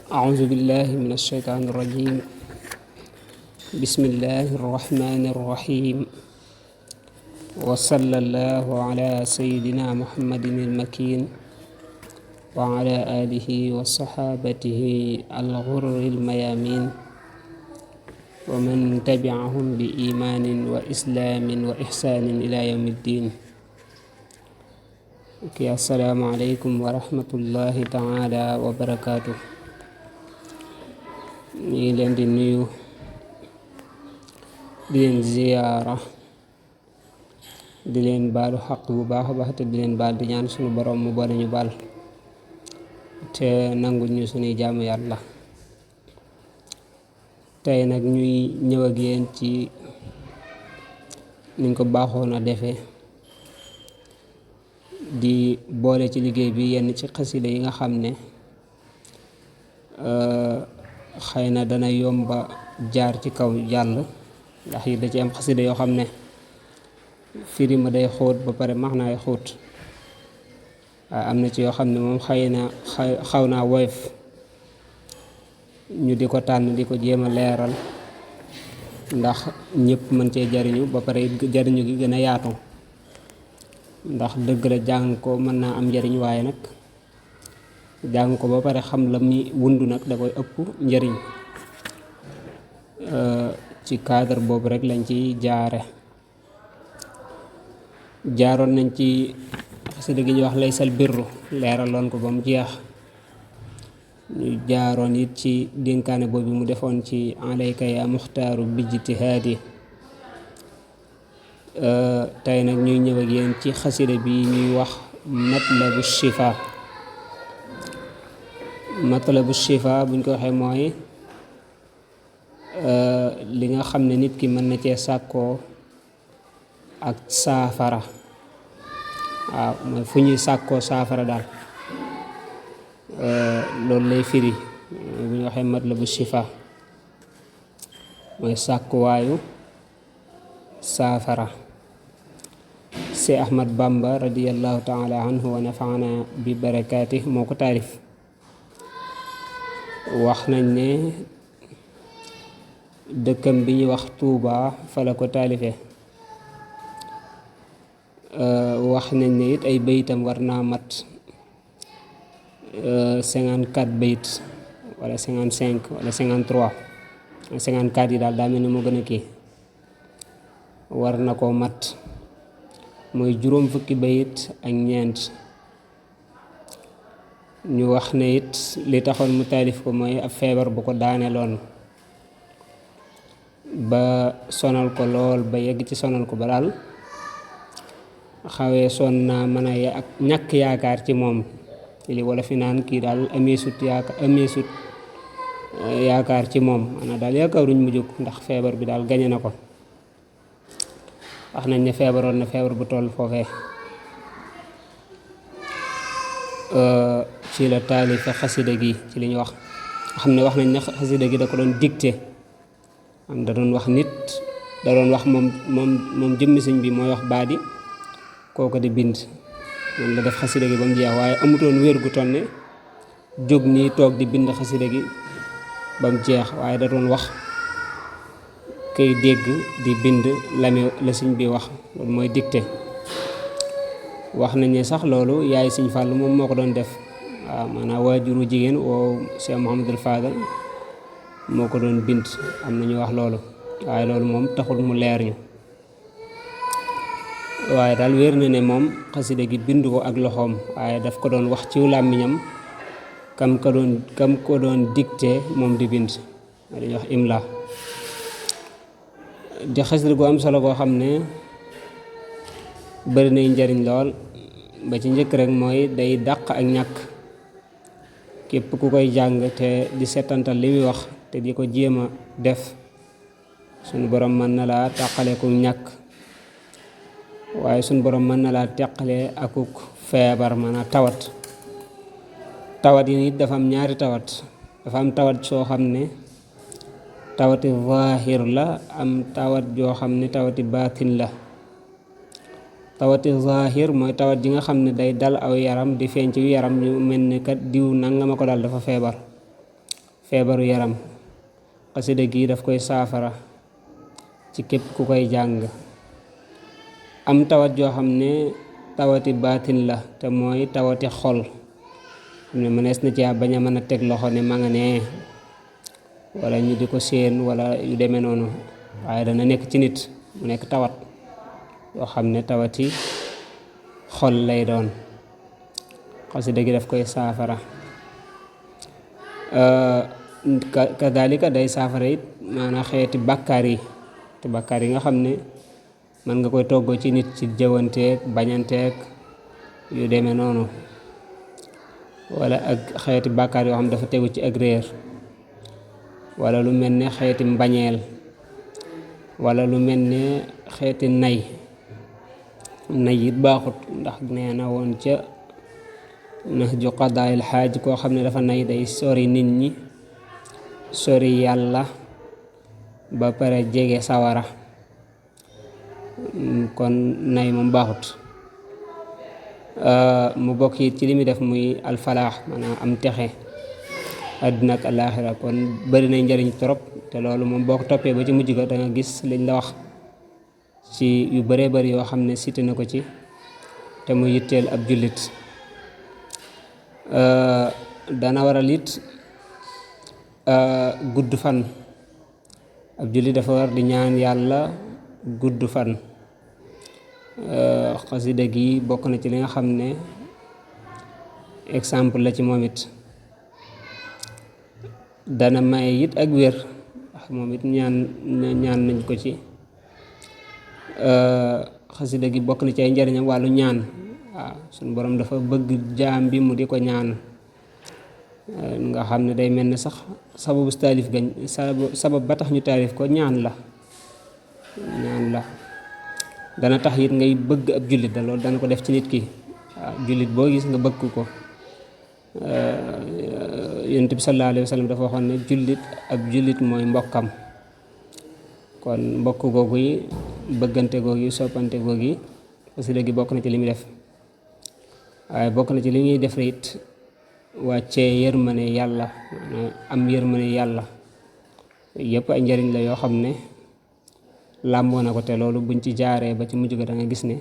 أعوذ بالله من الشيطان الرجيم. بسم الله الرحمن الرحيم. وصلى الله على سيدنا محمد المكين وعلى آله وصحابته الغر الميامين ومن تبعهم بإيمان وإسلام وإحسان إلى يوم الدين. السلام عليكم ورحمة الله تعالى وبركاته. ñi leen di nuyu di leen ziyaara di leen baalu xaq bu baax a baax te di leen baal di ñaan sunu borom mu boole ñu baal te nangul ñu sunuy jaamu yàlla. tey nag ñuy ñëw ak yéen ci niñ ko baaxoon a defee di boole ci liggéey bi yenn ci xasida yi nga xam ne xëy na dana yomba jaar ci kaw jàll, ndax yi da ci am xasida yoo xam ne firi ma day xóot ba pare max naay xóot, waaye am na ci yoo xam ne moom xaw naa woyof ñu di ko tànn di ko jéem a leeral ndax ñëpp mën cee jariñu ba pare jariñu gi gën a yaatu, ndax dëgg la jàng ko mën naa am njariñ, waaye nag jàng ko ba pare xam la muy wundu nag da koy ëpp njariñ. ci cadre boobu rek lañ ci jaaroon nañ ci xasida gi ñuy wax laysal birru, leeraloon ko ba mu jeex. ñu jaaroon it ci dénkaane boobu mu defoon ci alayka ya muxtaaru bijtihaadi. tey nag ñuy ñëw ak yéen ci xasida bi ñuy wax matlabu shifa. matlabu shifa buñ ko waxee mooy li nga xam ne nit ki mën na cee sàkkoo ak saafara. waaw mooy fu ñuy sàkkoo saafara daal, loolu lay firi bu ñu waxee matlabu shifa mooy sàkkuwaayu saafara. si Ahmad Bamba radiyallahu taala anhu wa nafaana bi barakaati moo ko taarif. wax nañ ne dëkkam bi ñuy wax Tuuba fa la ko taalifee. wax nañ ne it ay baytam war naa mat 54 bayt wala 55 wala 53. 54 yi daal daa mel ni moo gën a kii, war na koo mat, mooy juróom fukki bayit ak ñeent. ñu wax ne it li taxoon mu taalif ko mooy ab feebar bu ko daaneeloon ba sonal ko lool, ba yegg ci sonal ko ba daal xawee son naa mën a ak ñàkk yaakaar ci moom, ci li wala fi naan kii daal ameesut yaakaar ci moom, maanaam daal yaakaaruñ mu jóg ndax feebar bi daal gañe na ko. wax nañ ne feebaroon na feebar bu toll foofee. ci la taalifa xasida gi ci li ñu wax, xam ne wax nañ ne xasida gi da ko doon dicté, am da doon wax nit, da doon wax moom jëmmi sëñ bi mooy wax baadi, kooko di bind. moom la def xasida gi ba mu jeex, waaye amutoon wér gu toll ne jóg nii toog di bind xasida gi ba mu jeex, waaye da doon wax kay dégg di bind la sëñ bi wax, loolu mooy dicté. wax nañ ne sax loolu yaay sëñ Fàllu moom moo ko doon def. waaw maanaam waajuru jigéen woo Cheikh Mouhamadul Fadal moo ko doon bind, am na ñu wax loolu, waaye loolu moom taxul mu leer ñu. waaye daal wér na ne moom xasida gi bind ko ak loxoom, waaye daf ko doon wax ci làmmiñam kam ko doon dicté moom di bind, dañuy wax imla. di xasida gu am solo koo xam ne bari nay njariñ lool. ba ci njëkk rek mooy day dàq ak ñàkk. képp ku koy jàng te di setantal li muy wax te di ko jéem a def, sunu borom mën na laa tàqale ku ñàkk, waaye sunu borom mën na laa teqale akuk feebar, maanaam tawat yi nit dafa am ñaari tawat. dafa am tawat soo xam ne tawati zaahir la, am tawat joo xam ne tawati baatin la. tawati zahir mooy tawat ji nga xam ne day dal aw yaram di feeñ ci yaram ñu mel ne kat diw nangama ko dal dafa feebar. feebaru yaram xasida gi daf koy saafara ci képp ku koy jàng. am tawat joo xam ne tawati baatin la te mooy tawati xol xam ne mënees na ci bañ a mën a teg loxo ne ma nga nee wala ñu di ko séen wala yu demee noonu, waaye dana nekk ci nit mu nekk tawat yoo xam ne tawati xol lay doon, xasida gi daf koy saafara. kadalika day saafara it maanaam xeeti bàkkaar yi te bàkkaar yi nga xam ne mën nga koy toggoo ci nit ci jëwanteeg bañanteeg yu demee noonu, wala ak xeeti bàkkaar yoo xam ne dafa tegu ci ak réer, wala lu mel ne xeeti mbañeel, wala lu mel ne xeeti nay it baaxut, ndax nee na woon ca Nahju Qadaa'il Haaj koo xam ne dafa nay day sori nit ñi, sori yàlla, ba pare jege sawara, kon nay moom baaxut. mu bokk it ci li muy def muy alfalaax maanaam am texe àddina ak alaaxira, kon bari na njariñ trop, te loolu moom boo ko toppee ba ci mujj ga da nga gis liñ la wax ci yu baree bari yoo xam ne cité na ko ci te mu yitteel ab jullit. dana waral it gudd fan, ab jullit dafa war di ñaan yàlla gudd fan. xasida gi bokk na ci li nga xam ne exemple la ci moom it. dana maye it ak wér, ndax moom it ñaan nañ ko ci. xasida gi bokk na ci ay njariñam wàllu ñaan, waaw suñu borom dafa bëgg jaam bi mu di ko ñaan, nga xam ne day mel ne sax sababu taalif gañ sabab ba tax ñu taalif ko ñaan la dana tax it ngay bëgg ab jullit da loolu dana ko def ci nit ki. waaw jullit boo gis nga bëgg ko. Yonent bi sallallahu alayhi wa sallam dafa waxoon ne ab jullit mooy mbokkam, kon mbokk googu yi bëggante googu yi soppante googu yi xasida gi bokk na ci li muy def. waaye bokk na ci li ñuy def it wàccee yërmane yàlla, maanaam am yërmane yàlla, yëpp ay njariñ la yoo xam ne làmboo na ko, te loolu buñ ci jaaree ba ci mujj ga da nga gis ne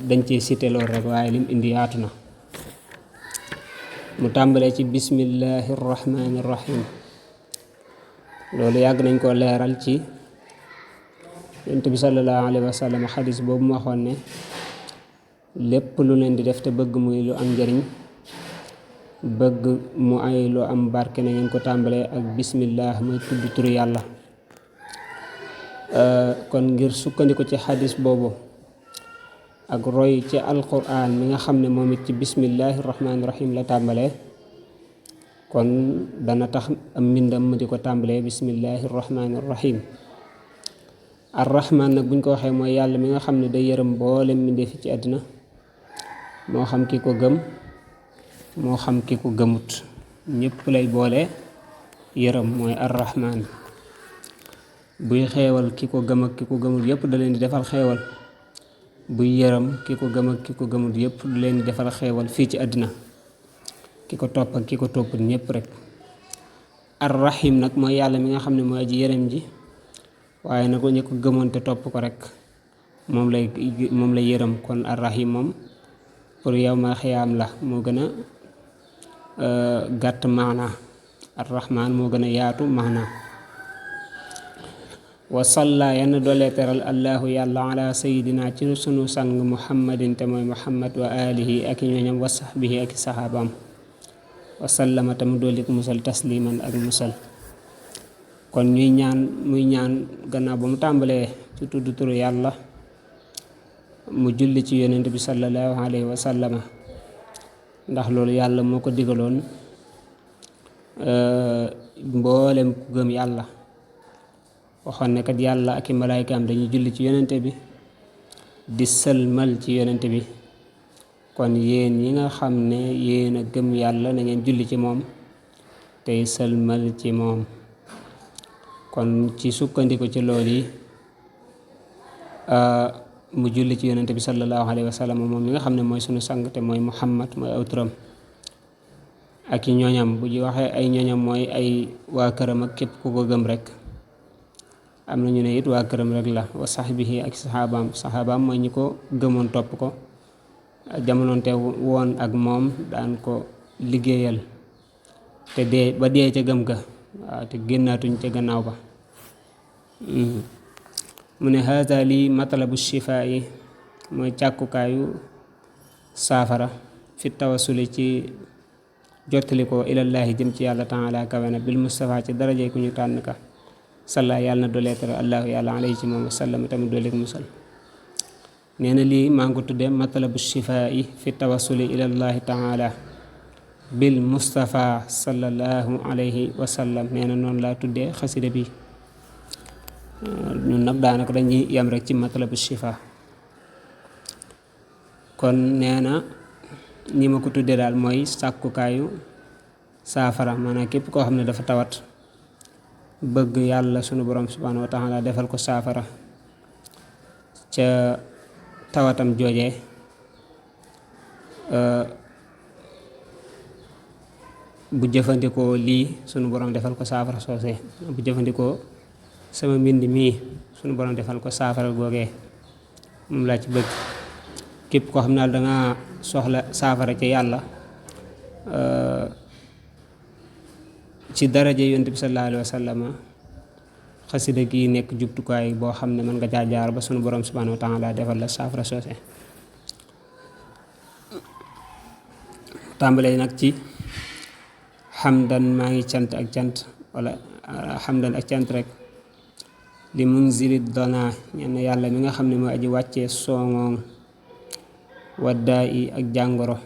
dañ ciy cité loolu rek, waaye lim indi yaatu na. mu tàmbalee ci bismillahi rahmaani rahim, loolu yàgg nañ koo leeral ci Yonent bi sallallahu alayhi wa sallam xadis boobu mu waxoon ne lépp lu leen di def te bëgg muy lu am njariñ, bëgg mu ay lu am barke, na ngeen ko tàmbalee ak bismillah muy tudd turu yàlla. kon ngir sukkandiku ci xadis boobu ak roy ci alquran mi nga xam ne moom it ci bismillahi rahmaani rahim la tàmbalee, kon dana tax am mbindam mu di ko tàmbalee bismillahi rahmaani rahim. arrahman nag buñ ko waxee mooy yàlla mi nga xam ne day yërëm mboolem mbindeef ci àddina, moo xam ki ko gëm moo xam ki ko gëmut, ñëpp lay boole yërëm, mooy arrahman. buy xeewal ki ko gëm ak ki ko gëmut yëpp da leen di defal xeewal, buy yërëm ki ko gëm ak ki ko gëmut yëpp da leen di defal xeewal fii ci àddina, ki ko topp ak ki ko topput ñëpp rek. arrahim nag mooy yàlla mi nga xam ne mooy aji yërëm ji, waaye nag ñi ko gëmoon te topp ko rek moom lay yërëm. kon arrahim moom pour yawmal xiyaam la, moo gën a gàtt maana. arrahman moo gën a yaatu maana. wa salla yann doolee teral allahu yàlla ala sayidina ci sunu sang muhammadin te mooy muhammad wa alihi ak ñooñam wa sahbihi ak saxaabaam, wa sallama tam doolik musal tasliman ak musal. kon muy ñaan gannaaw ba mu tàmbalee ci tudd turu yàlla, mu julli ci yonent bi sallallahu alayhi wa sallama, ndax loolu yàlla moo ko digaloon mboolem ku gëm yàlla. waxoon ne kat yàlla ak i malaaykaam dañuy julli ci yonente bi di sëlmal ci yonente bi, kon yéen yi nga xam ne yéen a gëm yàlla na ngeen julli ci moom tey sëlmal ci moom. kon ci sukkandiku ci lool yi mu julli ci yonente bi sallallahu alayhi wa sallam, moom mi nga xam ne mooy sunu sang te mooy muhammad mooy aw turam. ak i ñoñam. bu ñu waxee ay ñoñam mooy ay waa këram ak képp ku ko gëm rek. am na ñu ne it waa këram rek la. wa sahbihi ak saxaabaam mooy ñi ko gëmoon topp ko jamonoonte woon ak moom daan ko liggéeyal te dee ba dee ca gëm ga waaw te génnaatuñ ca gannaaw ba. mu ne haza lii matalabu shifaa yi mooy càkkukaayu saafara fi tawasuli ci jottali ko ilallaahi jëm ci yàlla taala kawe na bil Mustafa ci daraje ku ñu tànn ka salla yàlla na doleetal allahu yàlla alayhi ci moom wasallam tamit dooleeg musal. nee na lii maa ngi ko tuddee matalabu shifaa yi fi tawasuli ilallaahi taala bil Mustafa sallallahu alayhi wa sallam. nee na noonu laa tuddee xasida bi. ñun nag daanaka dañuy yem rek ci matalabu shifa. kon nee na ni ma ko tuddee daal mooy sàkkukaayu saafara, maanaam képp koo xam ne dafa tawat bëgg yàlla sunu borom subhanahu wa taala defal ko saafara ca tawatam joojee, bu jëfandikoo lii sunu borom defal ko saafara soosee. bu jëfandikoo sama mbind mii sunu borom defal ko saafara googee, moom laa ci bëgg. képp koo xam ne danga soxla saafara ca yàlla ci daraje yonent bi sallallahu alayhi wa sallam, xasida gi nekk jubtukaay boo xam ne mën nga caa jaar ba sunu borom subhanahu wa taala defal la saafara soosee. tàmbalee nag ci xamdan, maa ngi cant ak cant, wala xamdan ak cant rek, li munzili dana ñenn yàlla mi nga xam ne mooy aji wàccee sooŋooŋ, waddaa i ak jàngoro,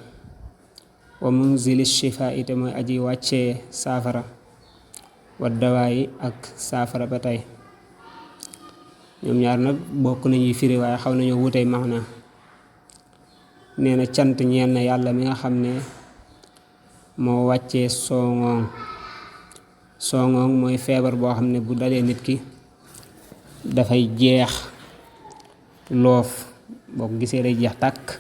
wa munzili shifa ite mooy aji wàccee saafara, waddawaa yi ak saafara ba tey. ñoom ñaar nag bokk nañuy firi waaye xaw nañoo wutey maana. nee na cant ñeel na yàlla mi nga xam ne moo wàccee sooŋooŋ. sooŋooŋ mooy feebar boo xam ne bu dalee nit ki dafay jeex loof, boo ko gisee day jeex tàkk,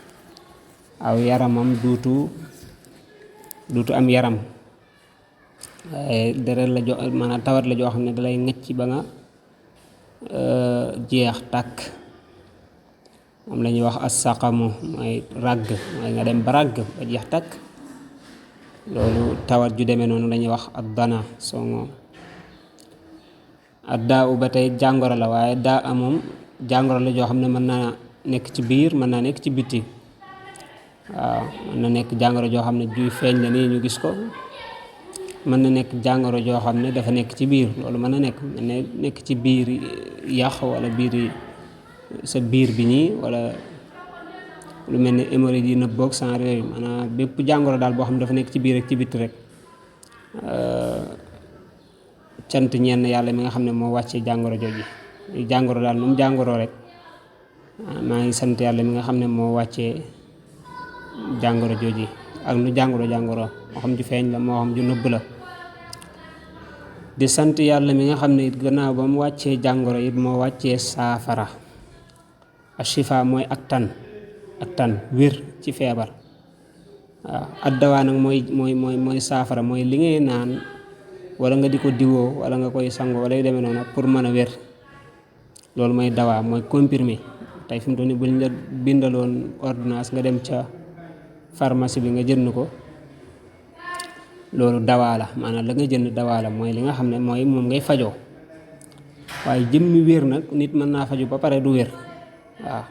aw yaramam duutu am yaram. waaye deret la jo maanaam tawat la joo xam ne dalay ngëcc ba nga jeex tàkk. moom la ñuy wax as-saqamu, mooy ràgg, mooy nga dem ba ràgg ba jeex tàkk. loolu tawat ju demee noonu la ñuy wax ak dana sooŋooŋ. ak daa u ba tey jàngoro la, waaye daa a moom jàngoro la joo xam ne mën naa nekk ci biir, mën naa nekk ci bitti. waaw mën na nekk jàngoro joo xam ne juy feeñ la nii ñu gis ko, mën na nekk jàngoro joo xam ne dafa nekk ci biir. loolu mën na nekk ci biir yàq, wala biir sa biir bi nii, wala lu mel ne hémorroïde yi nëbboog sans yooyu. maanaam bépp jàngoro daal boo xam ne dafa nekk ci biir ak ci bitti rek. cant ñenn yàlla mi nga xam ne moo wàccee jàngoro jooju. jàngoro daal moom jàngoro rek, maa ngi sant yàlla mi nga xam ne moo wàccee jàngoro jooju. ak nu jàngoro moo xam ju feeñ la moo xam ju nëbb la. di sant yàlla mi nga xam ne it gannaaw ba mu wàccee jàngoro it moo wàccee saafara. ashifa mooy ak tan wér ci feebar. waaw addawaa nag mooy saafara, mooy li ngay naan wala nga di ko diwoo wala nga koy sango wala yu demee noonu pour mën a wér. loolu mooy dawaa, mooy comprimé. tey fi mu toll nii buñ la bindaloon ordonnance nga dem ca pharmacie bi nga jënd ko, loolu dawaa la, maanaam la nga jënd dawaa la, mooy li nga xam ne mooy moom ngay fajoo. waaye jëmmi wér nag nit mën naa faju ba pare du wér. waaw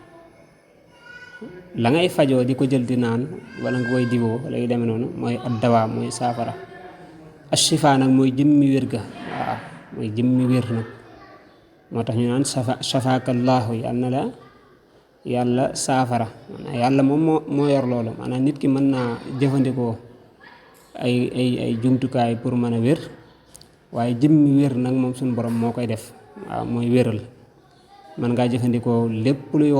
la ngay fajoo di ko jël di naan wala nga koy diwoo wala yu demee noonu mooy ad dawaa, mooy saafara. ashifa nag mooy jëmmi wér ga. waaw mooy jëmmi wér nag. moo tax ñu naan shafakallaahu, yal na la yàlla saafara. maanaam yàlla moom moo yor loolu. maanaam nit ki mën naa jëfandikoo ay jumtukaay pour mën a wér, waaye jëmmi wér nag moom suñu borom moo koy def. waaw mooy wéral. mën ngaa jëfandikoo lépp luy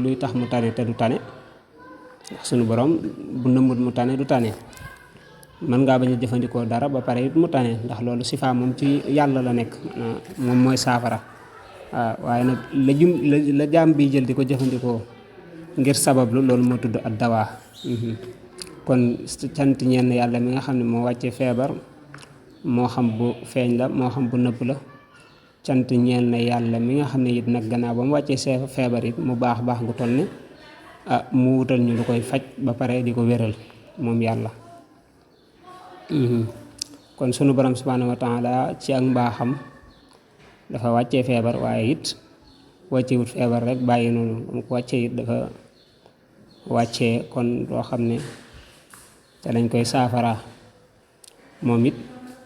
luy tax mu tane te du tane, ndax suñu borom bu nëmmut mu tane du tane. mën ngaa bañ a jëfandikoo dara ba pare it mu tane, ndax loolu sifa moom ci yàlla la nekk, moom mooy saafara. waaw waaye nag la jaam bi jël di ko jëfandikoo ngir sabablu, loolu moo tudd ad dawaa. kon cant ñenn yàlla mi nga xam ne moo wàcce feebar moo xam bu feeñ la moo xam bu nëbb la cant ñeel na yàlla mi nga xam ne it nag gannaaw ba mu wàccee feebar it mu baax gu toll ne mu wutal ñu lu koy faj ba pare di ko wéral moom yàlla. kon sunu borom subhanahu wa taala ci ak mbaaxam dafa wàccee feebar waaye it wàccewut feebar rek bàyyi noonu mu ko wàccee it dafa wàccee kon loo xam ne te lañ koy saafara moom it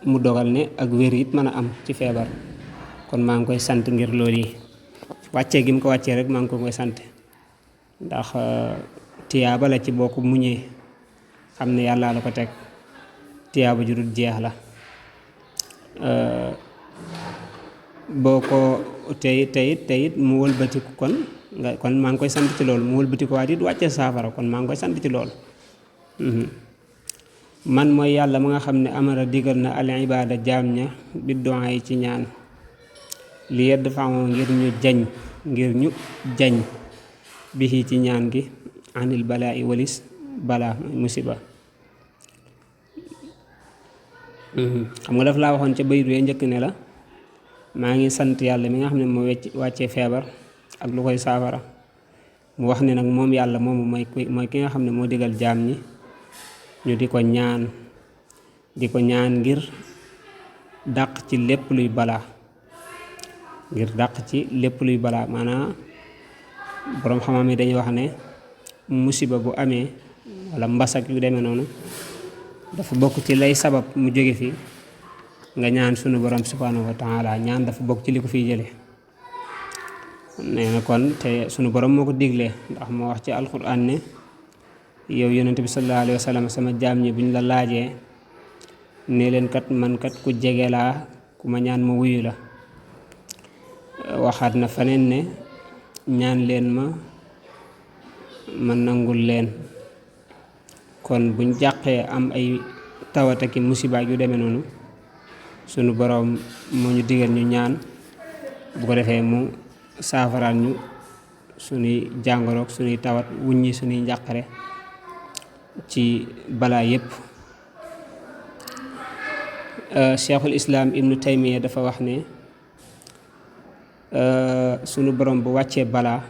mu dogal ne ak wér it mën a am ci feebar. kon maa ngi koy sant ngir loolu yi wàccee gi mu ko wàccee rek maa ngi ko koy sant ndax tiyaaba la ci boo ko muñee xam ne yàlla la ko teg tiyaaba ju dul jeex la boo ko teyit mu wëlbatiku kon maa ngi koy sant ci loolu mu wëlbatiku waat it wàccee saafara kon maa ngi koy sant ci loolu. man mooy yàlla ma nga xam ne amara digal na al ibaada jaam ña bi du'a yi ci ñaan li yedd faamoo ngir ñu jañ bi ci ñaan gi anil balaa i walis balaa musiba. xam nga daf laa waxoon ca bayit wee njëkk ne la maa ngi sant yàlla mi nga xam ne moo wàccee feebar ak lu koy saafara mu wax ne nag moom yàlla moomu mooy ki nga xam ne moo digal jaam ñi ñu di ko ñaan ngir dàq ci lépp luy balaa maanaam boroom xam-xam yi dañuy wax ne musiba bu amee walla mbasak yu demee noonu dafa bokk ci lay sabab mu jóge fi nga ñaan sunu borom subhanahu wa taala ñaan dafa bokk ci li ko fiy jële nee na kon te sunu borom moo ko diglee ndax moo wax ci alquran ne yow yonent bi sallallahu alayhi wa sallam sama jaam ñi bu ñu la laajee ne leen kat man kat ku jege laa ku ma ñaan ma wuyu la. waxaat na faneen ne ñaan leen ma nangul leen. kon buñ jàqee am ay tawat ak musiba yu demee noonu sunu borom moo ñu digal ñu ñaan bu ko defee mu saafaraal ñu sunuy jàngoroog sunuy tawat wuññi sunuy njàqare ci balaa yépp. cheikhul islam ibnu taymiya dafa wax ne sunu borom bu wàccee balaa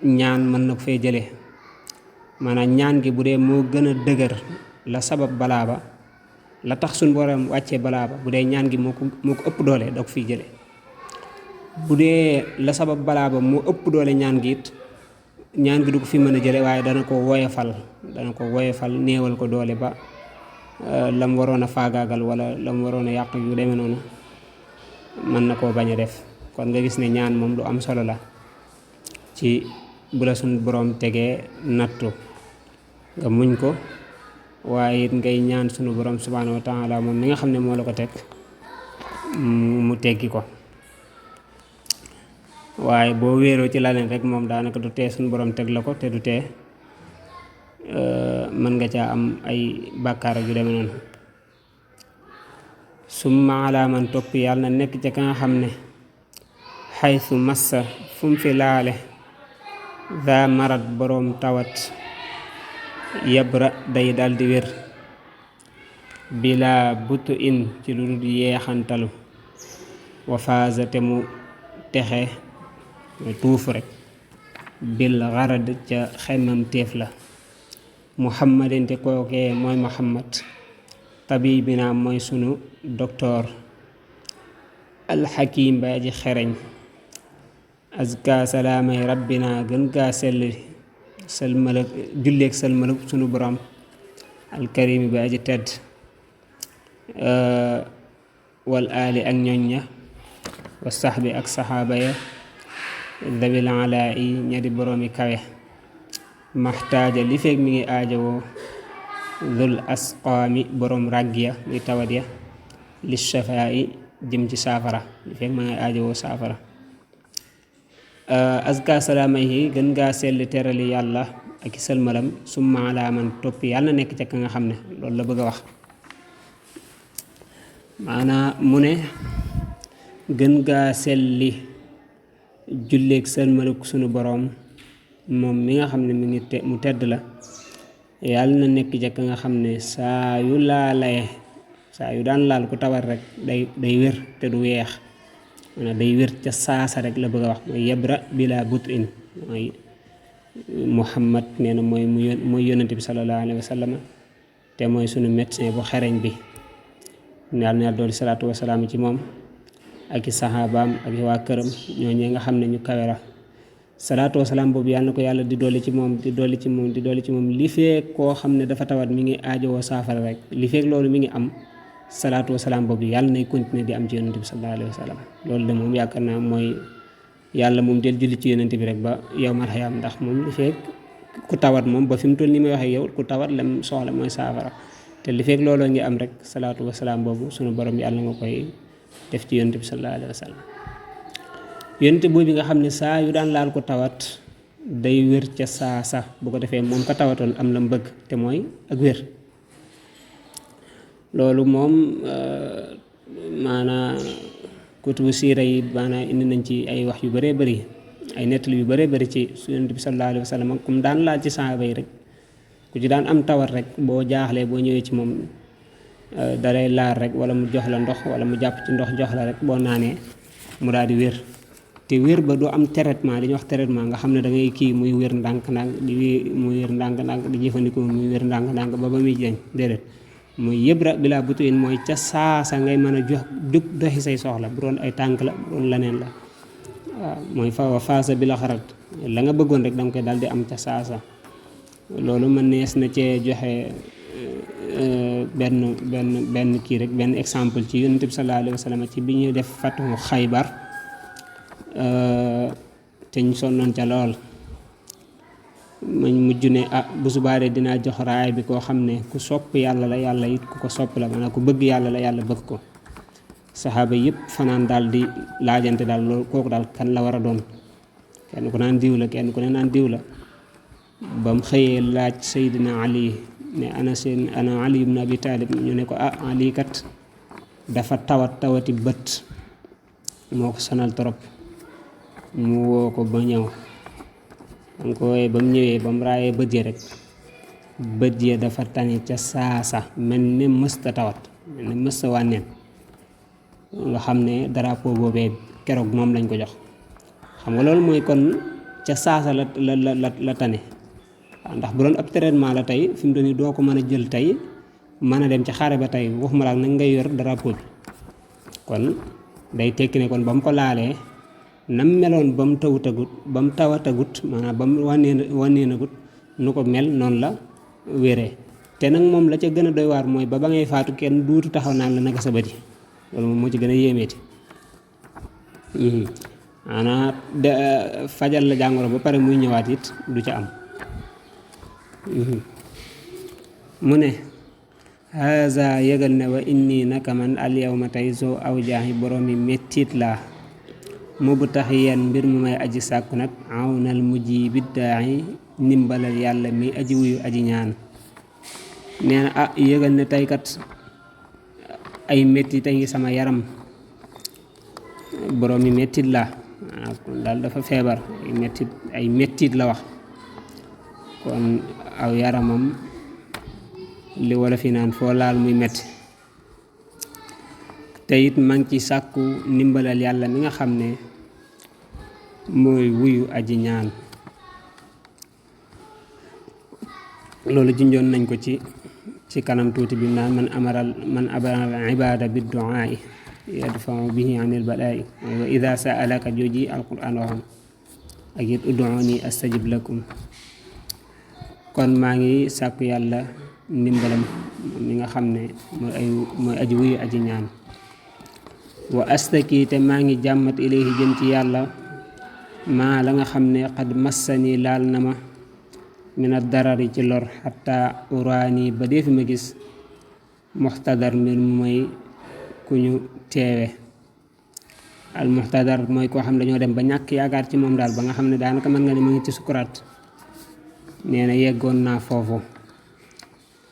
ñaan mën na ko fee jële maanaam ñaan gi bu dee moo gën a dëgër la sabab balaa ba la tax sunu borom wàccee balaa ba bu dee ñaan gi moo ko ëpp doole da ko fiy jële bu dee la sabab balaa ba moo ëpp doole ñaan gi it ñaan gi du ko fi mën a jële waaye dana ko woyofal néewal ko doole ba lam waroon a faagaagal wala lam waroon a yàq yu demee noonu mën na koo bañ a def. kon nga gis ne ñaan moom lu am solo la ci bu la suñu borom tegee nattu nga muñ ko waaye it ngay ñaan sunu borom subhanahu wa taala moom mi nga xam ne moo la ko teg mu teggi ko. waaye boo wéeroo ci leneen rek moom daanaka du tee suñu borom teg la ko te du tee mën nga caa am ay bàkkaar yu demee noonu. summa alaaman topp yàlla na nekk ca ka nga xam ne xaytu massa fu mu fi laale daa marat boroom tawat yabra day daldi wér bila butu in ci lu dul yeexantalu wa faaza te mu texe tuuf rek bil xarad ca xemmam téef la muhammadin te kookee mooy muhammad tabibina mooy sunu docteur alxakim ba aji xereñ azka salaamay rabbina gën gaa selli salmalak julleeg salmalak sunu borom alkarimi ba aji tedd wal aali ak ñoñ ña wa saxbi ak saxaaba ya dabil alaa yi ñadi boroomi kawe maxtaaja li feeg mi ngi aajowoo dul asqaami boroom ràgg ya muy tawat ya li shafaa yi jëm ci saafara li feeg ma ngi aajowoo saafara. azka salaama yi gën gaa selli terali yàlla ak i sëlmalam summa alaa man topp yàlla na nekk ca ka nga xam ne loolu la bëgg a wax. maanaam mu ne gën gaa selli julleeg sëlmaluk sunu boroom moom mi nga xam ne mi ngi mu tedd la yàlla na nekk ca ka nga xam ne saa yu daan laal ku tawat rek day wér te du weex maanaam day wér ca saasa rek la bëgg a wax mooy yebra bila butin mooy Muhammad nee na mooy yonent bi sallallahu alayhi wa sallam te mooy sunu médecin bu xereñ bi yàlla na dooli salaatu wasalaam ci moom ak i saxaabaam ak i waa këram ñooñu nga xam ne ñu kawe la salaatu wasalaam boobu yàlla na ko yàlla di dolli ci moom di dolli ci moom li feek koo xam ne dafa tawat mi ngi aajowoo saafara rek li feek loolu mi ngi am salaatu wasalaam boobu yàlla nay continuer di am ci yonent bi sallallahu alayhi wa sallam loolu de moom yaakaar naa mooy yàlla moom del julli ci yonent bi rek ba yawmal xiyaam ndax moom li feek ku tawat moom ba fi mu toll nii may waxee yow ku tawat lam soxla mooy saafara te li feek looloo ngi am rek salaatu wasalaam boobu sunu borom yàlla nga koy def ci yonent bi sallallahu alayhi wa sallam yonent boobu nga xam ne saa yu daan laal ko tawat day wér ca saasa bu ko defee moom ka tawatoon am la mu bëgg te mooy ak wér loolu moom maanaa kutubu siira yi maanaa indi nañ ci ay wax yu bëree bëri ay nettali yu bëree bëri ci yonent bi sallallahu alayhi wa sallam comme daan laal ci saaba yi rek ku ci daan am tawat rek boo jaaxlee boo ñëwee ci moom dalay laal rek wala mu jox la ndox wala mu jàpp ci ndox jox la rek boo naanee mu daal di wér te wér ba du am traitement li ñuy wax traitement nga xam ne da ngay kii muy wér ndànk-ndànk muy wér ndànk-ndànk di jëfandikoo muy wér ndànk-ndànk ba muy jeeñ déedéet muy yëbra bila butuin mooy ca saasa ngay mën a jug doxi say soxla bu doon ay tànk la bu doon leneen la waaw mooy faasa bi la xarat la nga bëggoon rek da nga koy daal di am ca saasa loolu mën nees na cee joxe benn kii rek benn exemple ci yonent bi sallallahu alayhi wa sallam ci bi ñuy def fatu Xaybar te ñu sonnoon ca lool mañ mujj ne bu subaaree dinaa jox raay bi koo xam ne ku sopp yàlla la yàlla it ku ko sopp la maanaam ku bëgg yàlla la yàlla bëgg ko saxaaba yëpp fanaan daal di laajante daal loolu kooku daal kan la war a doon kenn ku naan diw la kenn ku ne naan diw la ba mu xëyee laaj Seydina Ali ne ana Ali ibn Abi Talib ñu ne ko Ali kat dafa tawati bët moo ko sonal trop mu woo ko ba ñëw danga ko wooyee ba mu ñëwee ba mu raayee bët yi rek bët yi dafa tane ca saasa mel ne mësta tawat mel ne mësta wànneen nga xam ne drapeau boobee keroog moom lañ ko jox xam nga loolu mooy kon ca saasa la tane waaw ndax bu doon ab traitement la tey fi mu doon doo ko mën a jël tey mën a dem ci xare ba tey waxuma la nag ngay yor drapeau bi kon day tekki ne kon ba mu ko laalee nam meloon ba mu tawatagut maanaam ba mu wànneenagut nu ko mel noonu la wéree te nag moom la ca gën a doy waar mooy ba ngay faatu kenn duutu taxaw naan la naka sa bët yi loolu moom moo ci gën a yéemeeti maanaam fajal la jàngoro ba pare muy ñëwaat it du ca am mu ne haza yëgal ne wa inni naka man al yawma tey soo aw jaaxi boroomi mettit laa mu bu tax yenn mbir mu may aji sàkku nag awnal mujji biddaayi ndimbalal yàlla mi aji wuyu aji ñaan nee na yëgal ne tey kat ay metti tey ngi sama yaram boroomi mettit laa kon daal dafa feebar ay mettit la wax kon aw yaramam li wala fi naan foo laal muy metti te it maa ngi ci sàkku ndimbalal yàlla mi nga xam ne mooy wuyu aji ñaan loolu junjoon nañ ko ci kanam tuuti bi naan man abara ibada bi duaai yadfau bihi anil balaa'i wa ida saalaka jooji alquran waxam ak it ud'uuni astajib lakum kon maa ngi sàkku yàlla ndimbalam mi nga xam ne mooy aji wuyu aji ñaan wa astaki te maa ngi jàmmat ilayhi jëm ci yàlla maa la nga xam ne xad massani laal na ma mina darari ci lor xatta uraani ba dee fi ma gis muxtadar mbir mooy ku ñu teewe al muxtadar mooy koo xam ne dañoo dem ba ñàkk yaakaar ci moom daal ba nga xam ne daanaka mën nga ne ma ngi ci sukuraat nee na yeggoon naa foofu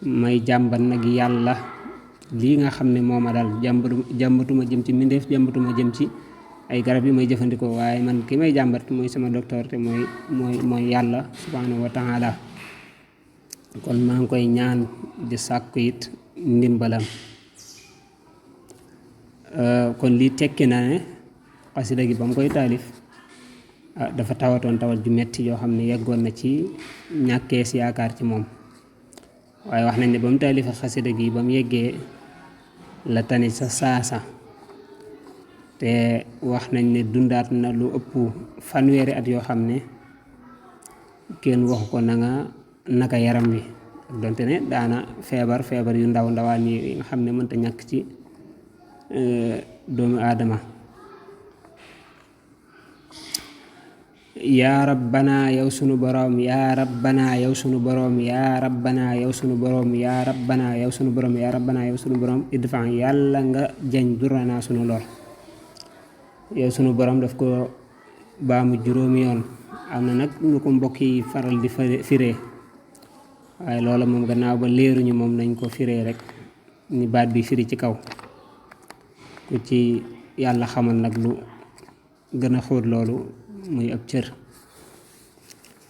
may jàmbat nag yàlla lii nga xam ne moo ma dal jàmbatuma jëm ci mbindeef jàmbatuma jëm ci ay garab yi may jëfandikoo, waaye man ki may jàmbat mooy sama docteur te mooy yàlla subhanahu wa taala. kon maa ngi koy ñaan di sàkku it ndimbalam. kon lii tekki na ne xasida gi ba mu koy taalif dafa tawatoon tawat ju metti yoo xam ne yeggoon na ci ñàkkees yaakaar ci moom, waaye wax nañ ne ba mu taalifa xasida gi ba mu yeggee la tani sa saasa, te wax nañ ne dundaat na lu ëpp fanweeri at yoo xam ne kenn waxu ko naka yaram wi, donte ne daana feebar yu ndawaan yi nga xam ne mënta ñàkk ci doomu aadama. yaa rabbana yow sunu boroom, yaa rabbana yow sunu boroom, yaa rabbana yow sunu boroom, yaa rabbana yow sunu boroom, yaa rabbana yow sunu boroom, idfa yàlla nga jañ durana sunu lor. yow sunu boroom daf ko baamu juróomi yoon. am na nag ñu ko mbokk yi faral di firee, waaye loola moom gannaaw ba léeruñu, moom nañ ko firee rek ni baat bi firi ci kaw. ku ci yàlla xamal nag lu gën a xóot loolu muy ab cër.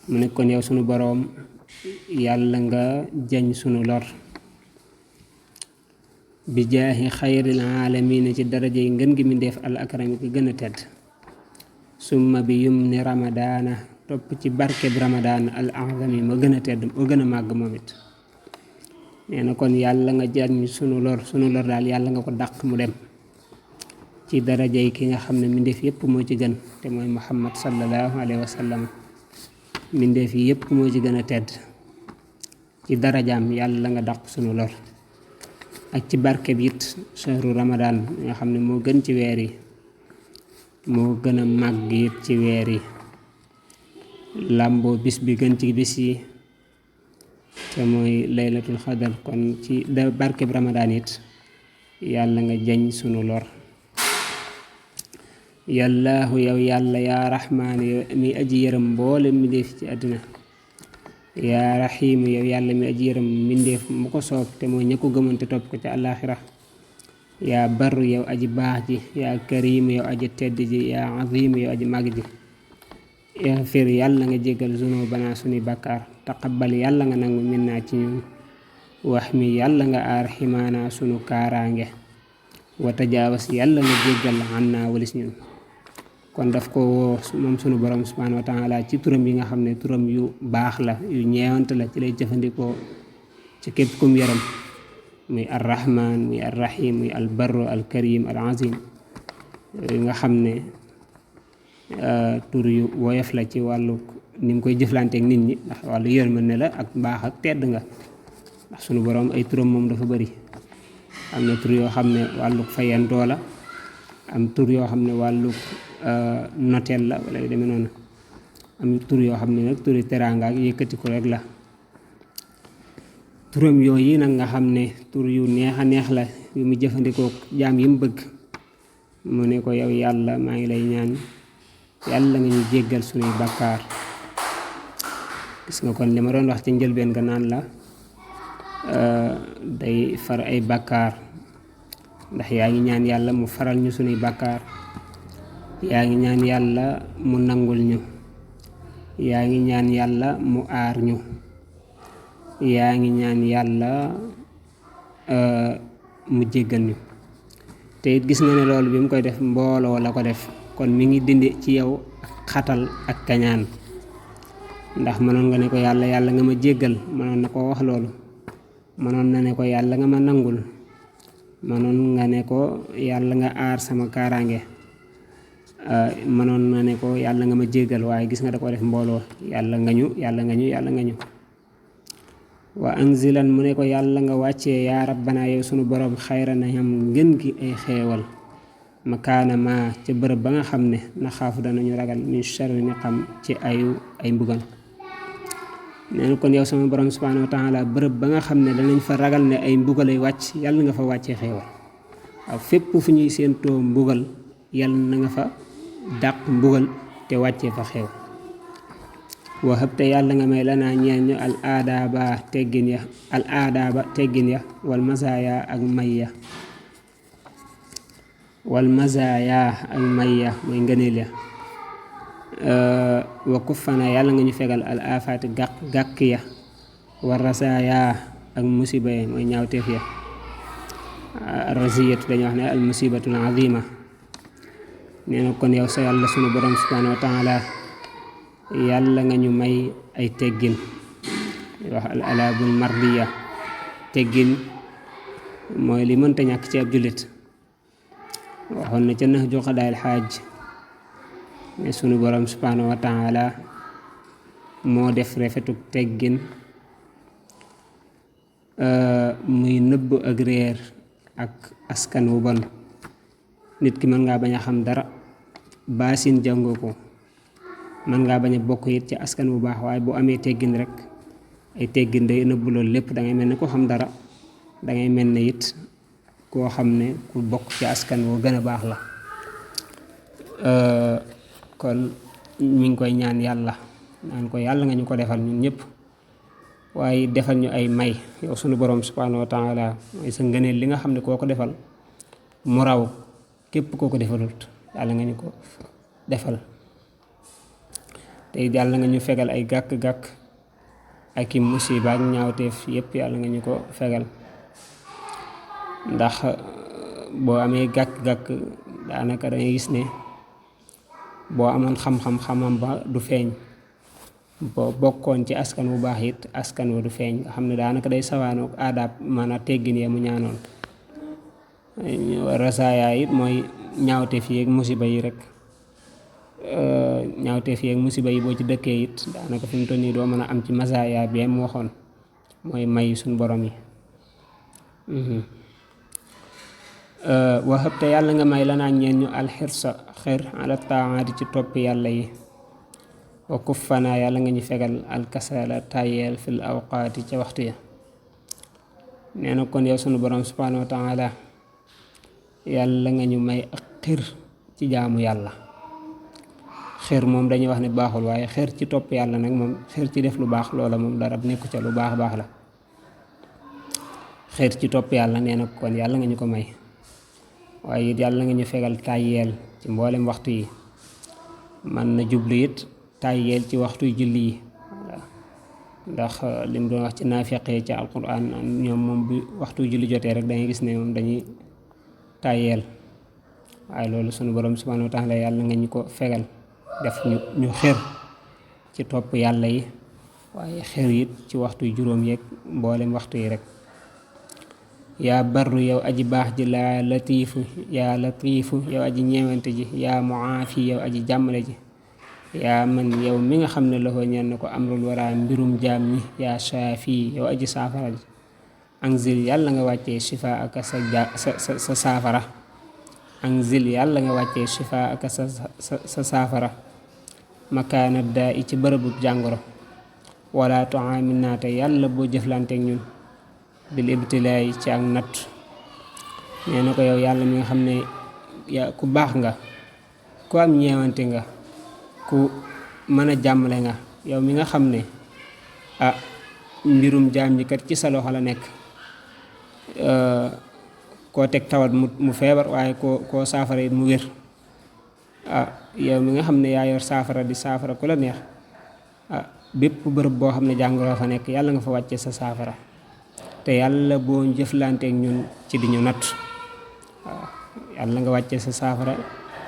mu ne kon yow sunu boroom yàlla nga jañ sunu lor, bi jaahi xayril aalamiina ci daraja yi ngën gi mindeef al akrami ki gën a tedd. summa bi yum ni ramadaana topp ci barkeb ramadaan al azami ma gën a tedd ma gën a màgg moom it. nee na kon yàlla nga jañ sunu lor daal yàlla nga ko dàq mu dem ci daraja yi ki nga xam ne mindeef yépp moo ci gën, te mooy muhammad sallallahu alayhi wa sallam. mindeef yi yépp moo ci gën a tedd, ci darajaam yàlla nga dàq sunu lor. ak ci barkeb it shahru ramadan nga xam ne moo gën ci weer yi, moo gën a màgg it ci weer yi, làmboo bis bi gën ci bis yi te mooy laylatul xadar. kon ci barkeb ramadan it yàlla nga jañ sunu lor. yàllaahu yow yàlla yaa raxmaan yow mi aji yërëm mboole mbindéef ci àddina. yaa raxiimu yow yàlla mi aji yërëm mbindéef mu ko soob te mooy ña ko gëmoon te topp ko ca àllaaxira. yaa barru yow aji baax ji, yaa kariimu yow aji tedd ji, yaa aziimu yow aji màgg ji. ixfir yàlla nga jéggal zunuubanaa sunuy bàkkaar, taqabbal yàlla nga nangu minnaa ci ñun, wax mi yàlla nga aar ximaanaa sunu kaaraange, wa tajaawas yàlla nga jéggal annaa walis ñun. kon daf ko woo moom sunu borom subhaanahu wa taala ci turam yi nga xam ne turam yu baax la, yu ñeewant la, ci lay jëfandikoo ci képp kum yaram, muy arrahman, muy arrahim, muy albarru, alkarim, al azim, nga xam ne tur yu woyof la ci wàllu ni mu koy jëflanteek nit ñi, ndax wàllu yërmande la ak mbaax ak tedd nga. ndax sunu borom ay turam moom dafa bari. am na tur yoo xam ne wàlluk fayantoo la, am tur yoo xam ne wàlluk noteel la wala yu demee noonu, am tur yoo xam ne nag turi teraanga ak yëkkatiku rek la. turam yooyu nag nga xam ne tur yu neex a neex la, yu mu jëfandikoo jaam yi mu bëgg. mu ne ko yow yàlla maa ngi lay ñaan yàlla nga ñu jéggal sunuy bàkkaar. gis nga kon li ma doon wax ci njëlbeen ga naan la day far ay bàkkaar, ndax yaa ngi ñaan yàlla mu faral ñu sunuy bàkkaar, yaa ngi ñaan yàlla mu nangul ñu, yaa ngi ñaan yàlla mu aar ñu, yaa ngi ñaan yàlla mu jéggal ñu. te it gis nga ne loolu bi mu koy def mbooloo la ko def, kon mi ngi dindi ci yow xatal ak kañaan. ndax mënoon nga ne ko yàlla nga ma jéggal, mënoon na ko wax loolu. mënoon na ne ko yàlla nga ma nangul, mënoon nga ne ko yàlla nga aar sama kaaraange, mënoon na ne ko yàlla nga ma jéggal, waaye gis nga da ko def mbooloo. yàlla nga ñu wa anzilan mu ne ko yàlla nga wàccee yaa rabbana yow sunu borom xayra na xam ngën gi ay xeewal, makaana ma ca bërëb ba nga xam ne na xaafu danañu ragal min sharri ni xam ci ay mbugal. nee na kon yow sama borom subhanahu wa taala bërëb ba nga xam ne danañ fa ragal ne ay mbugal ay wàcc, yàlla nga fa wàccee xeewal. waaw fépp fu ñuy séentoo mbugal yàlla na nga fa dàq mbugal te wàccee fa xeew. wahab te yàlla nga may lanaa ñeel ñu al aadaaba teggin ya wal masaaya ak may ya. wal mazaaya ak mayya mooy ngëneel ya wa kuffana yàlla nga ñu fegal al afaati gàkk ya wa rasaaya ak musiba ya mooy ñaawteef ya raziyatu dañu wax ne al musibatul azima. nee na kon yow sa yàlla sunu borom subhanahu wa taala yàlla nga ñu may ay teggin wax al alaabul mardiya. teggin mooy li mënta ñàkk ci ab jullit. waxoon na ca Nahju Qadaa'il Haaj ne sunu borom subhanahu wa taala moo def rafetuk teggin muy nëbb ak réer ak askan wu bon. nit ki mën ngaa bañ a xam dara baasin jàngoo ko, mën ngaa bañ a bokk it ci askan bu baax, waaye bu amee teggin rek ay teggin day nëbb loolu lépp. dangay mel ne ko xam dara, dangay mel ne it koo xam ne ku bokk ci askan woo gën a baax la. kon mi ngi koy ñaan yàlla naan ko yàlla nga ñu ko defal ñun ñëpp, waaye defal ñu ay may yow sunu borom subhanahu wa taala. mooy sa ngëneel li nga xam ne koo ko defal mu raw képp koo ko defalut, yàlla nga ñu ko defal. te yàlla nga ñu fegal ay gàkk-gàkk ak i musiba ak ñaawteef yëpp, yàlla nga ñu ko fegal. ndax boo amee gàkk-gàkk daanaka dangay gis ne boo amoon xam-xam ba du feeñ, boo bokkoon ci askan wu baax it askan wa du feeñ. nga xam ne daanaka day sawaanoog aadaab maanaam teggin ya mu ñaanoon. rasaaya it mooy ñaawteef yi ak musiba yi rek. ñaawteef yi ak musiba yi boo ci dëkkee it daanaka fi mu toll nii doo mën a am ci masaaya bi mu waxoon mooy may suñu borom yi. waxab te yàlla nga may lanaa ñeen ñu alxirsa xër ala taaati ci topp yàlla yi. wa kuffana yàlla nga ñu fegal alkasala tayeel fil awqaati ca waxtu ya. nee na kon yow sunu borom subhanahu wa taala yàlla nga ñu may ak xër ci jaamu yàlla. xër moom dañuy wax ne baaxul, waaye xër ci topp yàlla nag moom, xër ci def lu baax loola moom dara nekku ca, lu baax la. xër ci topp yàlla nee na kon yàlla nga ñu ko may, waaye it yàlla nga ñu fegal tàyyeel ci mboolem waxtu yi. man na jublu it tàyyeel ci waxtu julli yi. ndax li mu doon wax ci naafeqee ci alquran ñoom moom bu waxtu julli jotee rek dangay gis ne moom dañuy tàyyeel. waaye loolu sunu borom subhanahu wa taala yàlla nga ñu ko fegal, def ñu xër ci topp yàlla yi, waaye xër it ci waxtu juróom yeeg mboolem waxtu yi rek. yaa barru yow aji baax ji, laa latiifu yaa latiifu yow aji ñeewante ji, yaa muaafi yow aji jàmmale ji, yaa man yow mi nga xam ne loxo ñeen na ko amrul wara mbirum jaam ñi, yaa shaafi yow aji saafara ji. anzil yàlla nga wàccee shifa aka sa saafara. anzil yàlla nga wàccee shifa aka sa saafara. makaana daa i ci bërëbu jàngoro. wala tuamil naate yàlla boo jëflanteek ñun bil ibtilaay ci ak natt. nee na ko yow yàlla mi nga xam ne ku baax nga, ku am ñeewante nga, ku mën a jàmmale nga, yow mi nga xam ne mbirum jaam ñi kat ci sa loxo la nekk. koo teg tawat mu feebar, waaye koo saafara it mu wér. yow mi nga xam ne yaa yor saafara di saafara ku la neex. bépp bërëb boo xam ne jàngoro fa nekk yàlla nga fa wàcce sa saafara. te yàlla boo jëflanteek ñun ci di ñu natt. waaw yàlla nga wàcce sa saafara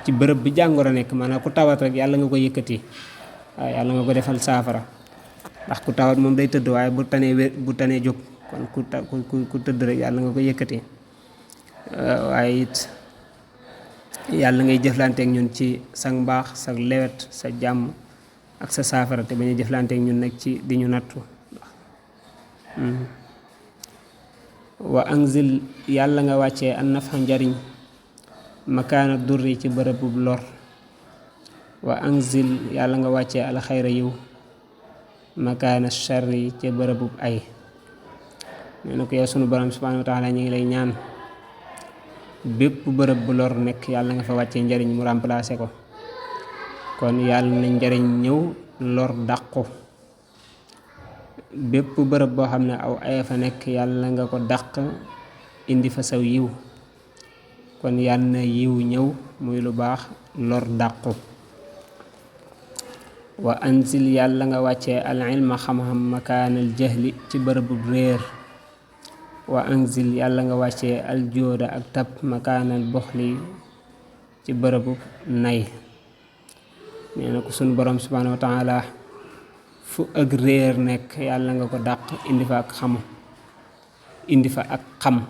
ci bërëb bi jàngoro nekk, maanaam ku tawat rek yàlla nga ko yëkkati. waaw yàlla nga ko defal saafara. ndax ku tawat moom day tëdd, waaye bu tanee jóg. kon ku tëdd rek yàlla nga ko yëkkati. waaye it yàlla ngay jëflanteek ñun ci sa mbaax, sa lewet, sa jàmm ak sa saafara, te bañ a jëflanteek ñun nag ci di ñu nattu. wa anzil yàlla nga wàccee an nafa njariñ, makaana durri ci bërëbub lor. wa anzil yàlla nga wàccee alxayra yiw, makaana sharri ci bërëbub ay. nee na ko yow sunu borom subhanahu wa taala ñu ngi lay ñaan bépp bërëb bu lor nekk yàlla nga fa wàccee njariñ mu remplacé ko. kon yàlla na njariñ ñëw, lor dàqu. bépp bërëb boo xam ne aw ay fa nekk yàlla nga ko dàq, indi fa saw yiw. kon yal na yiw ñëw muy lu baax lor dàqu. wa anzil yàlla nga wàccee al ilma xam-xam makaanal jahli ci bërëbub réer. wa anzil yàlla nga wàccee al jóoda ak tab makaanal buxli ci bërëbub nay. nee na ko sunu borom subhaanahu wa taala fu ak réer nekk yàlla nga ko dàq indi fa ak xam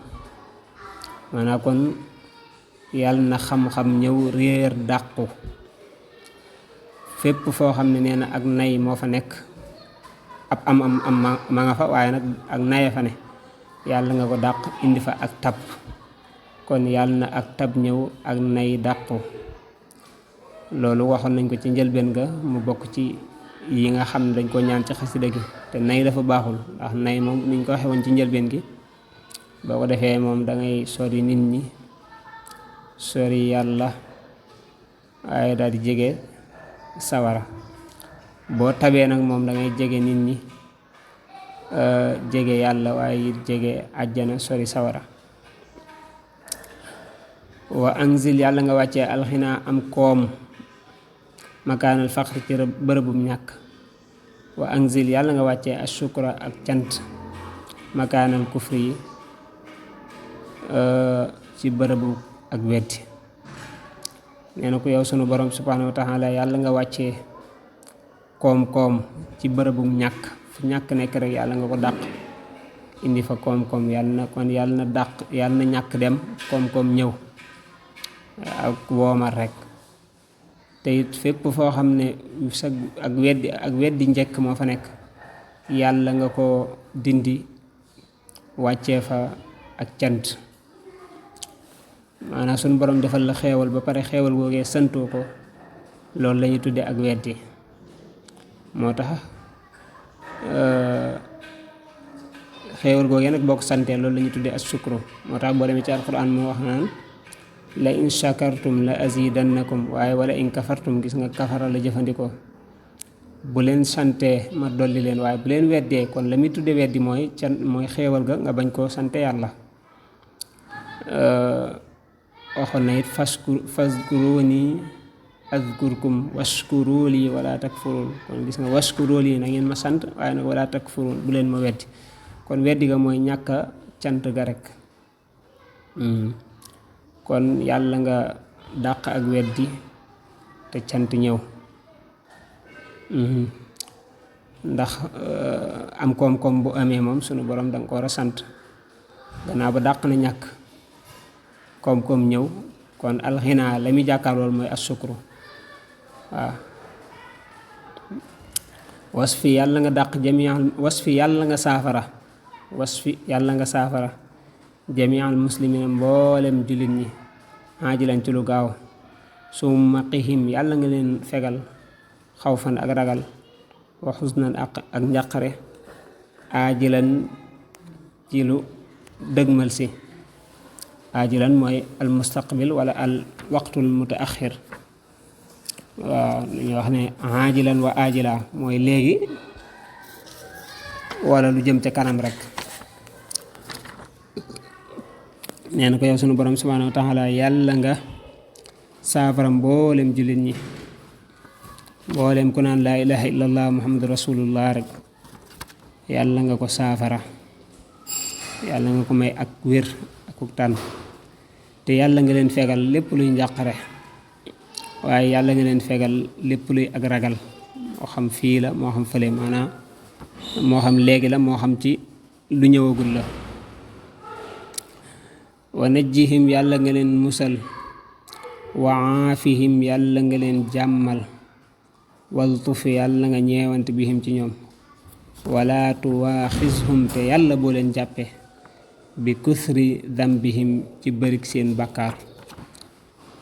maanaam kon yàlla na xam-xam ñëw réer dàqu. fépp foo xam ne nee na ak nay moo fa nekk ab am ma nga fa waaye nag ak naye fa ne yàlla nga ko dàq indi fa ak tab. kon yàlla na ak tab ñëw ak nay dàqu. loolu waxoon nañ ko ci njëlbeen ga mu bokk ci yi nga xam ne dañ ko ñaan ci xasida gi te nay dafa baaxul ndax nay moom niñ ko waxee woon ci njëlbeen gi boo ko defee moom dangay sori nit ñi sori yàlla waaye daal di jege sawara. boo tabee nag moom dangay jege nit ñi jege yàlla waaye it jege àjjana sori sawara. wa anzil yàlla nga wàccee alxinaa am koom makaanal faqri ci bërëbum ñàkk. wa anzil yàlla nga wàccee ashukra ak cant makaanal kufri yi ci bërëbu ak weddi. nee na ko yow sunu borom subhaanahu wa taala yàlla nga wàccee koom-koom ci bërëbum ñàkk fu ñàkk nekk rek yàlla nga ko dàq indi fa koom-koom. yàlla na ñàkk dem koom-koom ñëw ak woomal rek. te it fépp foo xam ne sa ak weddi njëkk moo fa nekk yàlla nga ko dindi wàccee fa ak cant. maanaam sunu borom defal la xeewal ba pare xeewal googee santoo ko loolu la ñuy tudde ak weddi. moo tax xeewal googee nag boo ko santee loolu la ñuy tudde as sukru. moo tax boo demee ci alquran moo wax naan la in shakartum la azidannakum waaye wala in kafartum gis nga kafara la jëfandikoo. bu leen sante ma dolli leen waaye bu leen weddee kon la muy tudde weddi mooy xeewal ga nga bañ koo sante yàlla. waxoon na it fazkuruni azkurkum washkuruli wala takfurun. kon gis nga washkuruli na ngeen ma sant waaye nag wala takfurun bu leen ma weddi. kon weddi ga mooy ñàkk a cant ga rek. kon yàlla nga dàq ak weddi te cant ñëw. ndax am koom-koom bu amee moom sunu borom danga ko war a sant gannaaw ba dàq na ñàkk koom-koom ñëw. kon alxinaa la muy jàkkaar loolu mooy assukru. waaw wasfi yàlla nga dàq yàlla nga saafara jamial muslimina mboolem jullit ñi aajilan ci lu gaaw. summa qihim yàlla nga leen fegal xawfan ak ragal wa xusnan ak njàqare aajilan ci lu dëgmal si. aajilan mooy al mustaqbil wala al waqtul mutaaxir. waaw lu ñuy wax ne aajilan wa aajila mooy léegi wala lu jëm ca kanam rek. nee na ko yow sunu borom subhaanahu wa taala yàlla nga saafara mboolem jullit ñi mboolem ku naan laa ilaha illallah muhammadu rasulullah rek yàlla nga ko saafara. yàlla nga ko may ak wér ak tànn te yàlla nga leen fegal lépp luy njàqare waaye yàlla nga leen fegal lépp luy ak ragal moo xam fii la moo xam fële maanaam moo xam léegi la moo xam ci lu ñëwagul la. wa najjihim yàlla nga leen musal wa aafihim yàlla nga leen jàmmal waltuf yàlla nga ñeewante bihim ci ñoom wala tuwaaxishum te yàlla boo leen jàppe bi kusri dambihim ci bërik seen bàkkaar.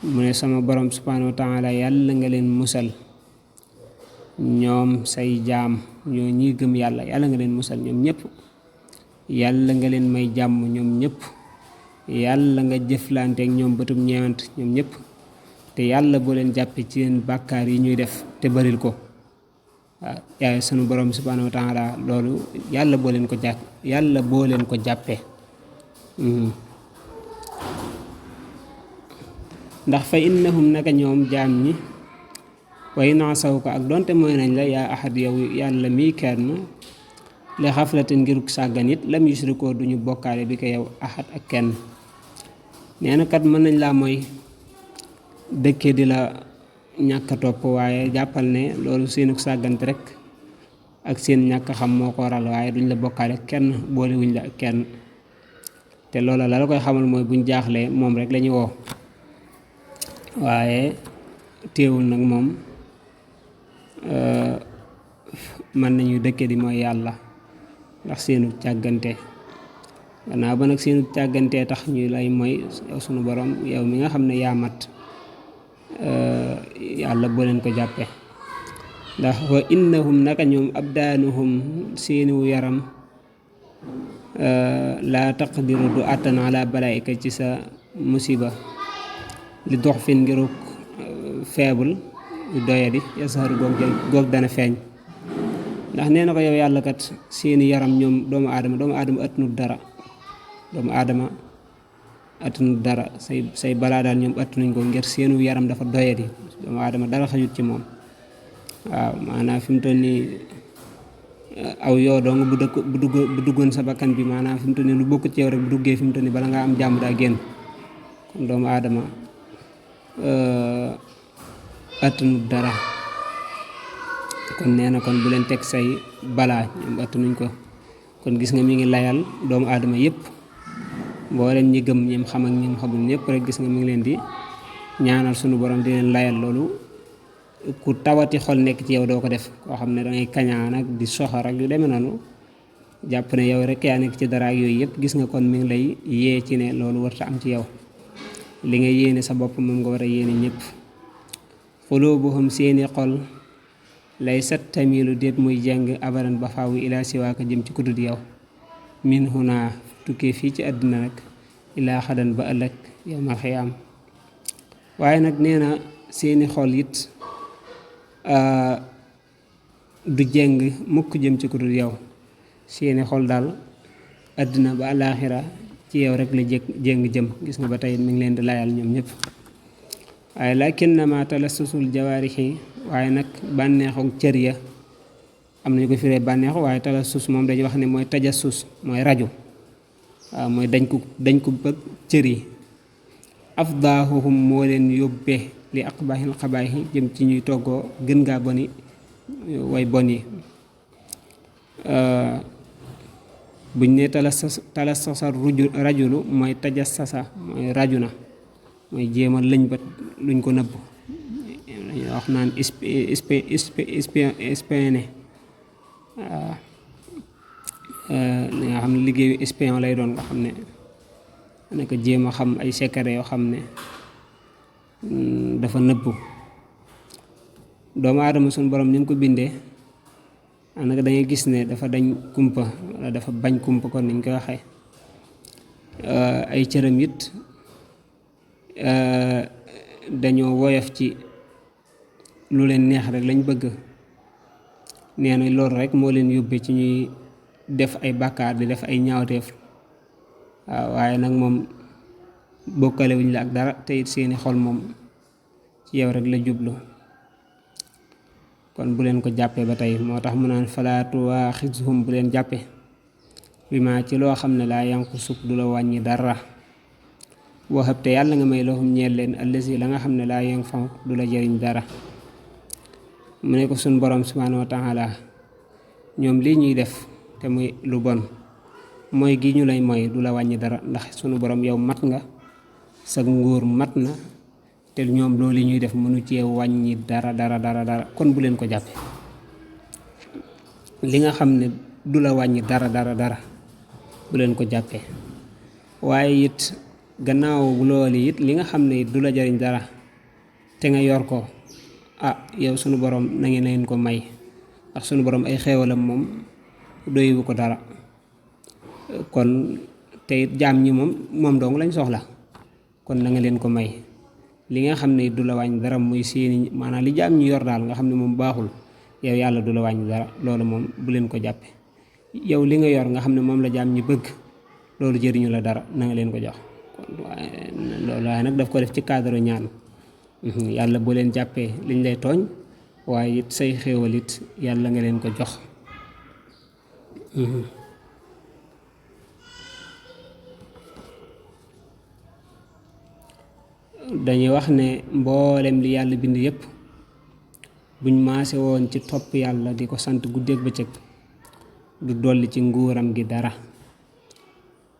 mu ne sama borom subhaanahu wa taala yàlla nga leen musal ñoom say jaam ñoo ñi gëm yàlla yàlla nga leen musal ñoom ñëpp. yàlla nga leen may jàmm ñoom ñëpp. yàlla nga jëflanteek ñoom bëtum ñeewant ñoom ñëpp te yàlla boo leen jàppe ci seen bàkkaar yi ñuy def te baril ko. waaw yaay sunu borom subhaanahu wa taala loolu yàlla boo leen ko jàppe. ndax fa innahum naka ñoom jaam ñi way naasaw ko ak donte mooy nañ la yaa ahad yow yàlla mii kenn li xaflatin ngiruk sàggan it lam yusrikoo duñu bokkaale bi ko yow ahad ak kenn nee na kat mën nañ laa mooy dëkke di la ñàkk a topp waaye jàppal ne loolu seenuk sàggante rek ak seen ñàkk xam moo ko waral waaye duñ la bokkaale kenn boolewuñ la ak kenn te loola la koy xamal mooy buñ jaaxlee moom rek lañu woo waaye téewul nag moom mën nañu dëkke di mooy yàlla ndax seenu càggante gannaaw ba nag seenu càggantee tax ñu lay mooy yow sunu borom yow mi nga xam ne yaa mat yàlla boo leen ko jàppe ndax wa innahum naka ñoom abdaanuhum seenu yaram laa taqdiru du àttan ala balaika ci sa musiba li dox fin ngiruk faible doyadi yasar goog dana feeñ ndax nee na ko yow yàlla kat seeni yaram ñoom doomu aadama attanut dara doomu aadama attanut dara say balaa daal ñoom attanuñ ko ngir seenu yaram dafa doyadi doomu aadama dara xajut ci moom waaw maanaam fi mu toll nii aw yoo dong bu duggoon sa bakkan bi maanaam fi mu toll nii lu bokkut ci yow rek bu duggee fi mu toll nii bala ngaa am jàmm daa génn kon doomu aadama attanut dara kon nee na kon bu leen teg say balaa ñoom attanuñ ko kon gis nga mi ngi layal doomu aadama yëpp mboolem ñi gëm ñim xam ak ñim xamul ñëpp rek gis nga mi ngi leen di ñaanal sunu borom di leen layal loolu ku tawati xol nekk ci yow doo ko def koo xam ne dangay kañaan ak di soxor ak yu demee noonu jàpp ne yow rek yaa nekk ci dara ak yooyu yëpp gis nga kon mi ngi lay yee ci ne loolu warta am ci yow li nga yéene sa bopp moom nga war a yéene ñëpp xulubuhum seeni xol lay sat tamilu déet muy jàng abaran ba faawu ilaa siwaaka jëm ci kudut yow min huna tukkee fii ci àddina nag ilaa xadan ba ëllëg yawmal xiyaam waaye nag nee na seeni xol it du jeng mukk jëm ci kudut yow seeni xol daal àddina ba alaaxira ci yow rek la jéng jëm gis nga ba tey mi ngi leen di layal ñoom ñëpp waaye lakinnama talassusul jawaarixi waaye nag bànneexu cër ya am nañu ko firee bànneexu waaye talassus moom dañuy wax ne mooy tajassus mooy raju waaw mooy dañ ko bëgg cër yi afdaahuhum moo leen yóbbee li aqbaahil xabaahi jëm ci ñuy toggoo gën ngaa boni way bon yi buñ ne talassasa rajulu mooy tajassasa mooy raju na mooy jéema lëñ ba luñ ko nëbb lañuy wax naan espionné waaw li nga xam ne liggéeyu espion lay doon nga xam ne naka jéem a xam ay secret yoo xam ne dafa nëbbu doomu aadama suñu borom ni mu ko bindee naka dangay gis ne dafa dañ kumpa wala dafa bañ kumpa kon niñ koy waxee ay cëram it dañoo woyof ci lu leen neex rek lañ bëgg nee na loolu rek moo leen yóbbee ci ñuy def ay bàkkaar di def ay ñaawteef waaw waaye nag moom bokkale wuñ la ak dara te it seeni xol moom ci yow rek la jublu kon bu leen ko jàppee ba tey moo tax mu naan falaatu waaxizhum bu leen jàppe bi ma ci loo xam ne laa yanqu suk du la wàññi dara waxab te yàlla nga may loxum ñeel leen allasi la nga xam ne laa yang fan du la jëriñ dara mu ne ko suñ borom subhanahu wa taala ñoom lii ñuy def te muy lu bon mooy gi ñu lay mooy du la wàññi dara ndax sunu borom yow mat nga sa nguur mat na te ñoom loolu ñuy def mënu cee wàññi dara kon bu leen ko jàppe li nga xam ne du la wàññi dara bu leen ko jàppee waaye it gannaaw loolu it li nga xam ne it du la jariñ dara te nga yor ko yow sunu borom na ngeen leen ko may ndax sunu borom ay xeewalam moom doywu ko dara kon te it jaam ñi moom dong lañ soxla kon na nga leen ko may li nga xam ne it du la wàññi dara muy seeni maanaam li jaam ñi yor daal nga xam ne moom baaxul yow yàlla du la wàññi dara loolu moom bu leen ko jàppe yow li nga yor nga xam ne moom la jaam ñi bëgg loolu jëriñu la dara na nga leen ko jox kon waaye nag daf ko def ci cadre ñaan yàlla boo leen jàppee liñ lay tooñ waaye it say xéewal it yàlla nga leen ko jox dañuy wax ne mboolem li yàlla bind yépp buñ maase woon ci topp yàlla di ko sant guddeeg bëccëg du dolli ci nguuram gi dara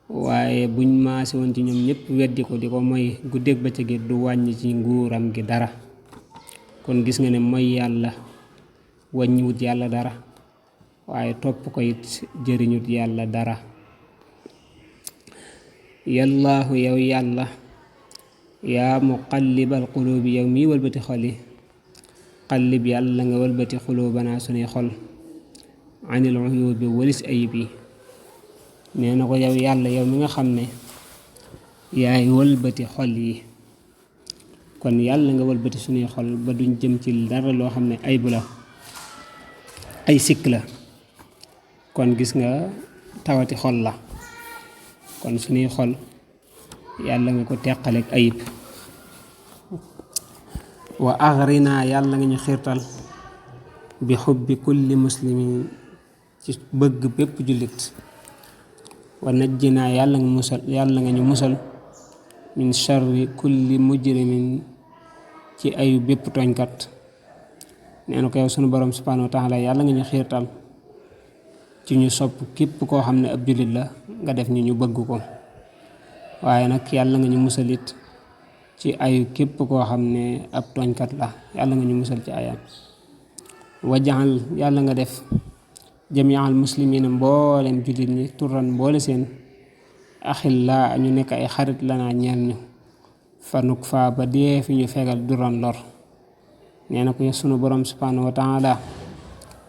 waaye buñ maase woon ci ñoom ñëpp weddi ko di ko mooy guddeeg bëccëg it du wàññi ci nguuram gi dara kon gis nga ne mooy yàlla wàññiwut yàlla dara waaye topp ko it jëriñut yàlla dara yallaahu yow yàlla yaa muqallibal quluubi yow mii wëlbati xol yi qallib yàlla nga wëlbati xuluubanaa sunuy xol anil uyubi walis ayib yi nee na ko yow yàlla yow mi nga xam ne yaay wëlbati xol yi kon yàlla nga wëlbati sunuy xol ba duñ jëm ci dara loo xam ne ayib la ay sikk la kon gis nga tawati xol la kon sunuy xol yàlla nga ko teqaleeg ayib wa aghrina yàlla nga ñu xiirtal bi xubbi kulli muslimin ci bëgg bépp jullit wa najjina yàlla nga ñu musal min sharri kulli mujrimin ci ayu bépp tooñkat nee na ko yow sunu borom subhanahu wa taala yàlla nga ñu xiirtal ci ñu sopp képp koo xam ne ab jullit la nga def ñu bëgg ko waaye nag yàlla nga ñu musalit ci ayu képp koo xam ne ab tooñkat la yàlla nga ñu musal ci ayam wajaxal yàlla nga def jamial muslimina mboolem jullit ñi turan mboole seen axilla ñu nekk ay xarit lanaa ñeel ñu fanuk fa ba dee fi ñu fegal duran lor nee na ko sunu borom subhanahu wa taala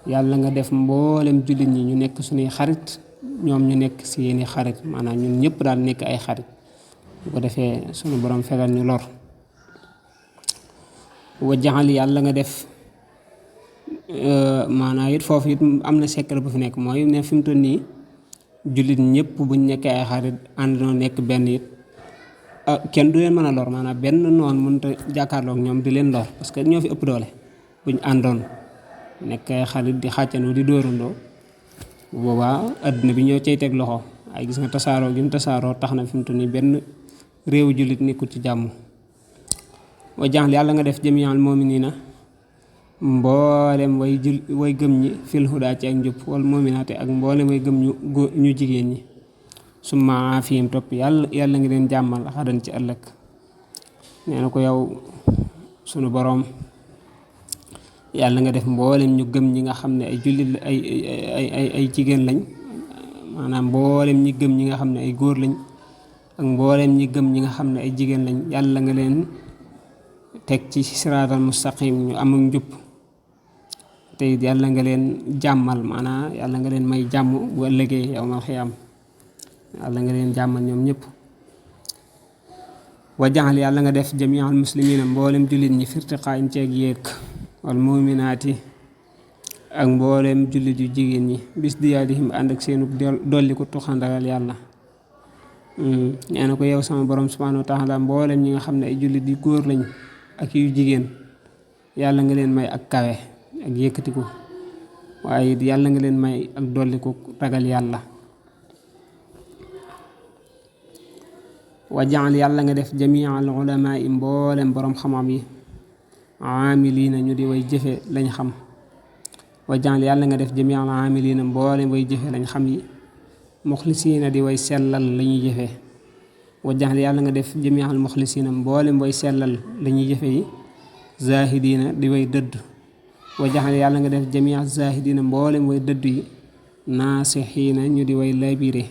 yàlla nga def mboolem jullit ñi ñu nekk suñuy xarit ñoom ñu nekk seeni xarit maanaam ñun ñëpp daal nekk ay xarit bu ko defee sunu borom fegal ñu lor wajaxal yàlla nga def maanaam it foofu it am na secret bu fi nekk mooy ne fi mu toll nii jullit ñëpp buñ nekkee ay xarit àndandoo nekk benn it kenn du leen mën a lor maanaam benn noon mënut a jàkkaarloog ñoom di leen lor parce que ñoo fi ëpp doole buñ àndoon nekk ay xarit di xàccandoo di dóorandoo bu boobaa adduna bi ñoo cay teg loxo ay gis nga tasaaroo gi mu tasaaroo tax na fi mu toll nii benn réewu jullit nekkul ci jàmm wa jaxal yàlla nga def jamial muminina mboolem way gëm ñi fil hudaa ci ak njub wal muminaate ak mboolem way gëm ñu jigéen ñi summa aafihim topp yàlla ngi leen jàmmal xadan ci ëllëg nee na ko yow sunu boroom yàlla nga def mboolem ñu gëm ñi nga xam ne ay jullit ay jigéen lañ maanaam mboolem ñi gëm ñi nga xam ne ay góor lañ ak mboolem ñi gëm ñi nga xam ne ay jigéen lañ yàlla nga leen teg ci siraatal mustaqim ñu amul njub te yàlla nga leen jàmmal maanaam yàlla nga leen may jàmm bu ëllëgee yawmal xiyaam yàlla nga leen jàmmal ñoom ñëpp wa jaxal yàlla nga def jamial muslimina mboolem jullit ñi firtiqaayin ceeg yéeg wal muminaati ak mboolem jullit yu jigéen ñi bis diyaadihim ànd ak seenu dolli ko tuxandagal yàlla nee na ko yow sama borom subhanahu wa taala mboolem ñi nga xam ne ay jullit yu góor lañ ak yu jigéen yàlla nga leen may ak kawe ak yëkkatiku waaye yàlla nga leen may ak dolli ko ragal yàlla wa jaxal yàlla nga def jamial ulamaa yi mboolem borom xam-xam yi aamiliina ñu di way jëfe lañ xam wa jaxal yàlla nga def jamial aamiliina mboolem way jëfe lañ xam yi muxlisiina di way sellal la ñuy jëfe wa jaxal yàlla nga def jamial muxlisiina mboolem way sellal la ñuy jëfe yi zaahidiina di way dëdd wa jaxal yàlla nga def jamial zaahidiina mboolem way dëdd yi naasixiina ñu di way labiré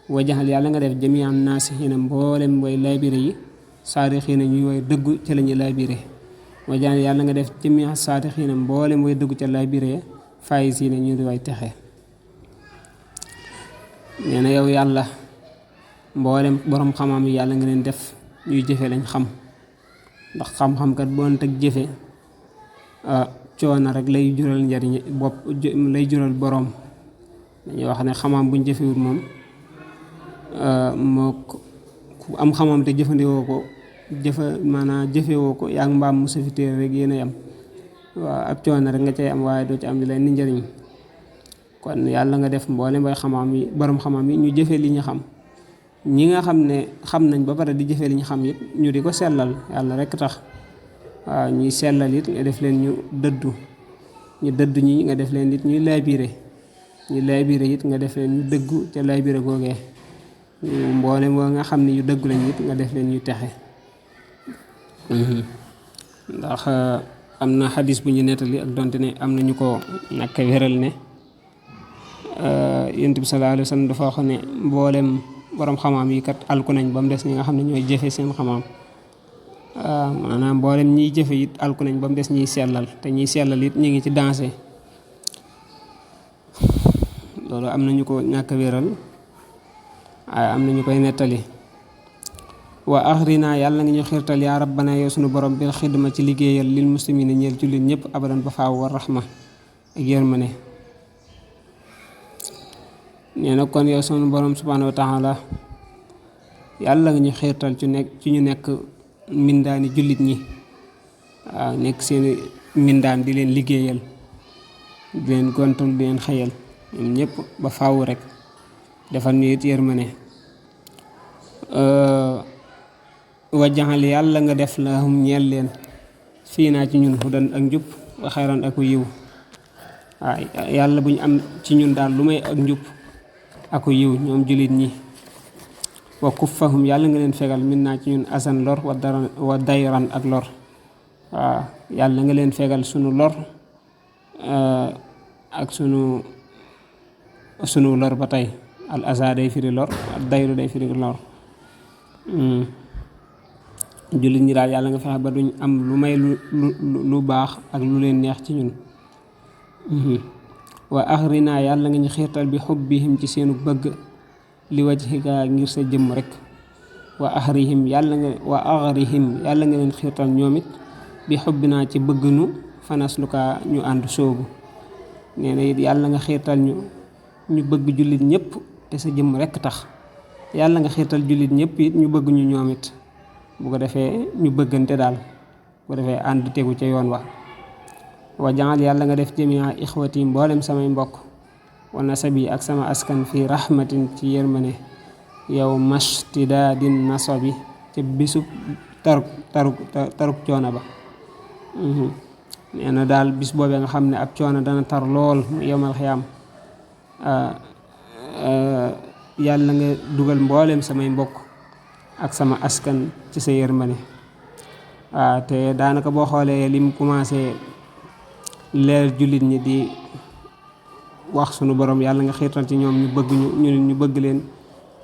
wa jaxal yàlla nga def jamial naasixiina mboolem way labiré yi saadixiina ñuy way dëggu ca la ñuy labiré wa jaxal yàlla nga def jamial saadixiina mboolem way dëggu ca labiré faayisiina ñu di way texe nee na yow yàlla mboolem borom xam-xam yi yàlla nga leen def ñuy jëfe lañ xam ndax xam-xam kat boon teg jëfe coono rek lay jural njariñ bopp lay jural boroom dañuy wax ne xam-xam buñ jëfewut moom moo ku ku am xamam te jëfandikoo ko maanaam jëfewoo ko yaa ngi mbaam mu safitéer rek yéen a yam. waaw ab coono rek nga cay am waaye doo ci am di leen ni njëriñ. kon yàlla nga def mboolem bay xam-xam yi borom xam-xam yi ñu jëfe li ñu xam, ñi nga xam ne xam nañ ba pare di jëfe li ñu xam it ñu di ko sellal yàlla rek tax. waaw ñuy sellal it nga def leen ñu dëddu ñi nga def leen it ñuy laabire it nga def leen ñu dëggu ca laabire googee. mboolem boo nga xam ne yu dëggu lañ it nga def leen ñu texe. ndax am na xadis bu ñu nettali ak donte ne am na ñu ko ñàkk wéral ne yonent bi sallallahu alayhi wa sallam dafa wax ne mboolem borom xam-xam yi kat alku nañ ba mu des ñi nga xam ne ñooy jëfe seen xam-xam. maanaam mboolem ñiy jëfe it alku nañ ba mu des ñiy sellal te ñiy sellal it ñu ngi ci dansé. loolu am na ñu ko ñàkk wéral waaye am na ñu koy nettali. wa axrina yàlla nga ñu xiirtal yaa rabbana yow sunu borom bil xidma ci liggéeyal lil muslimina ñeel jullit ñëpp abadan ba faaw war rahma ak yërmande. nee na kon yow sunu borom subhanahu wa taala yàlla nga ñu xiirtal ci ñu nekk mbindaani jullit ñi. waaw nekk seeni mbindaan di leen liggéeyal di leen gontal di leen xëyal ñoom ñëpp ba faaw rek defal ñu it yërmande. wajaxal yàlla nga def lahum ñeel leen fii naa ci ñun hudan ak njub wa xayran aku yiw. waaw yàlla bu ñu am ci ñun daal lu may ak njub aku yiw ñoom jullit ñi. wa kuffahum yàlla nga leen fegal min naa ci ñun asan lor wa dayran ak lor. waaw yàlla nga leen fegal sunu lor ak sunu lor ba tey al asa day firi lor ak dayru day firi lor. jullit ñi daal yàlla nga fexe ba duñ am lu may lu baax ak lu leen neex ci ñun. wa axrina yàlla nga ñu xiirtal bi xubbihim ci seenu bëgg li wajhika ngir sa jëmm rek. wa axrihim yàlla nga leen xiirtal ñoom it bi xubbinaa ci bëgg nu fanaslukaa ñu ànd soobu. nee na it yàlla nga xiirtal ñu bëgg jullit ñëpp te sa jëmm rek tax. yàlla nga xiirtal jullit ñëpp it ñu bëgg ñu ñoom it bu ko defee ñu bëggante daal bu ko defee ànd tegu ca yoon wa. wa jaal yàlla nga def jamia ixwati mboolem samay mbokk wa nasabi ak sama askan fii rahmatin ci yërmane yow mashtidaadin nasabi ca bisub taruk coono ba. nee na daal bis boobee nga xam ne ab coono dana tar lool mu yowmal xiyaam. yàlla nga dugal mboolem samay mbokk ak sama askan ci sa yërmande. waaw te daanaka boo xoolee lim commencé leer jullit ñi di wax sunu borom yàlla nga xiirtal ci ñoom ñu bëgg leen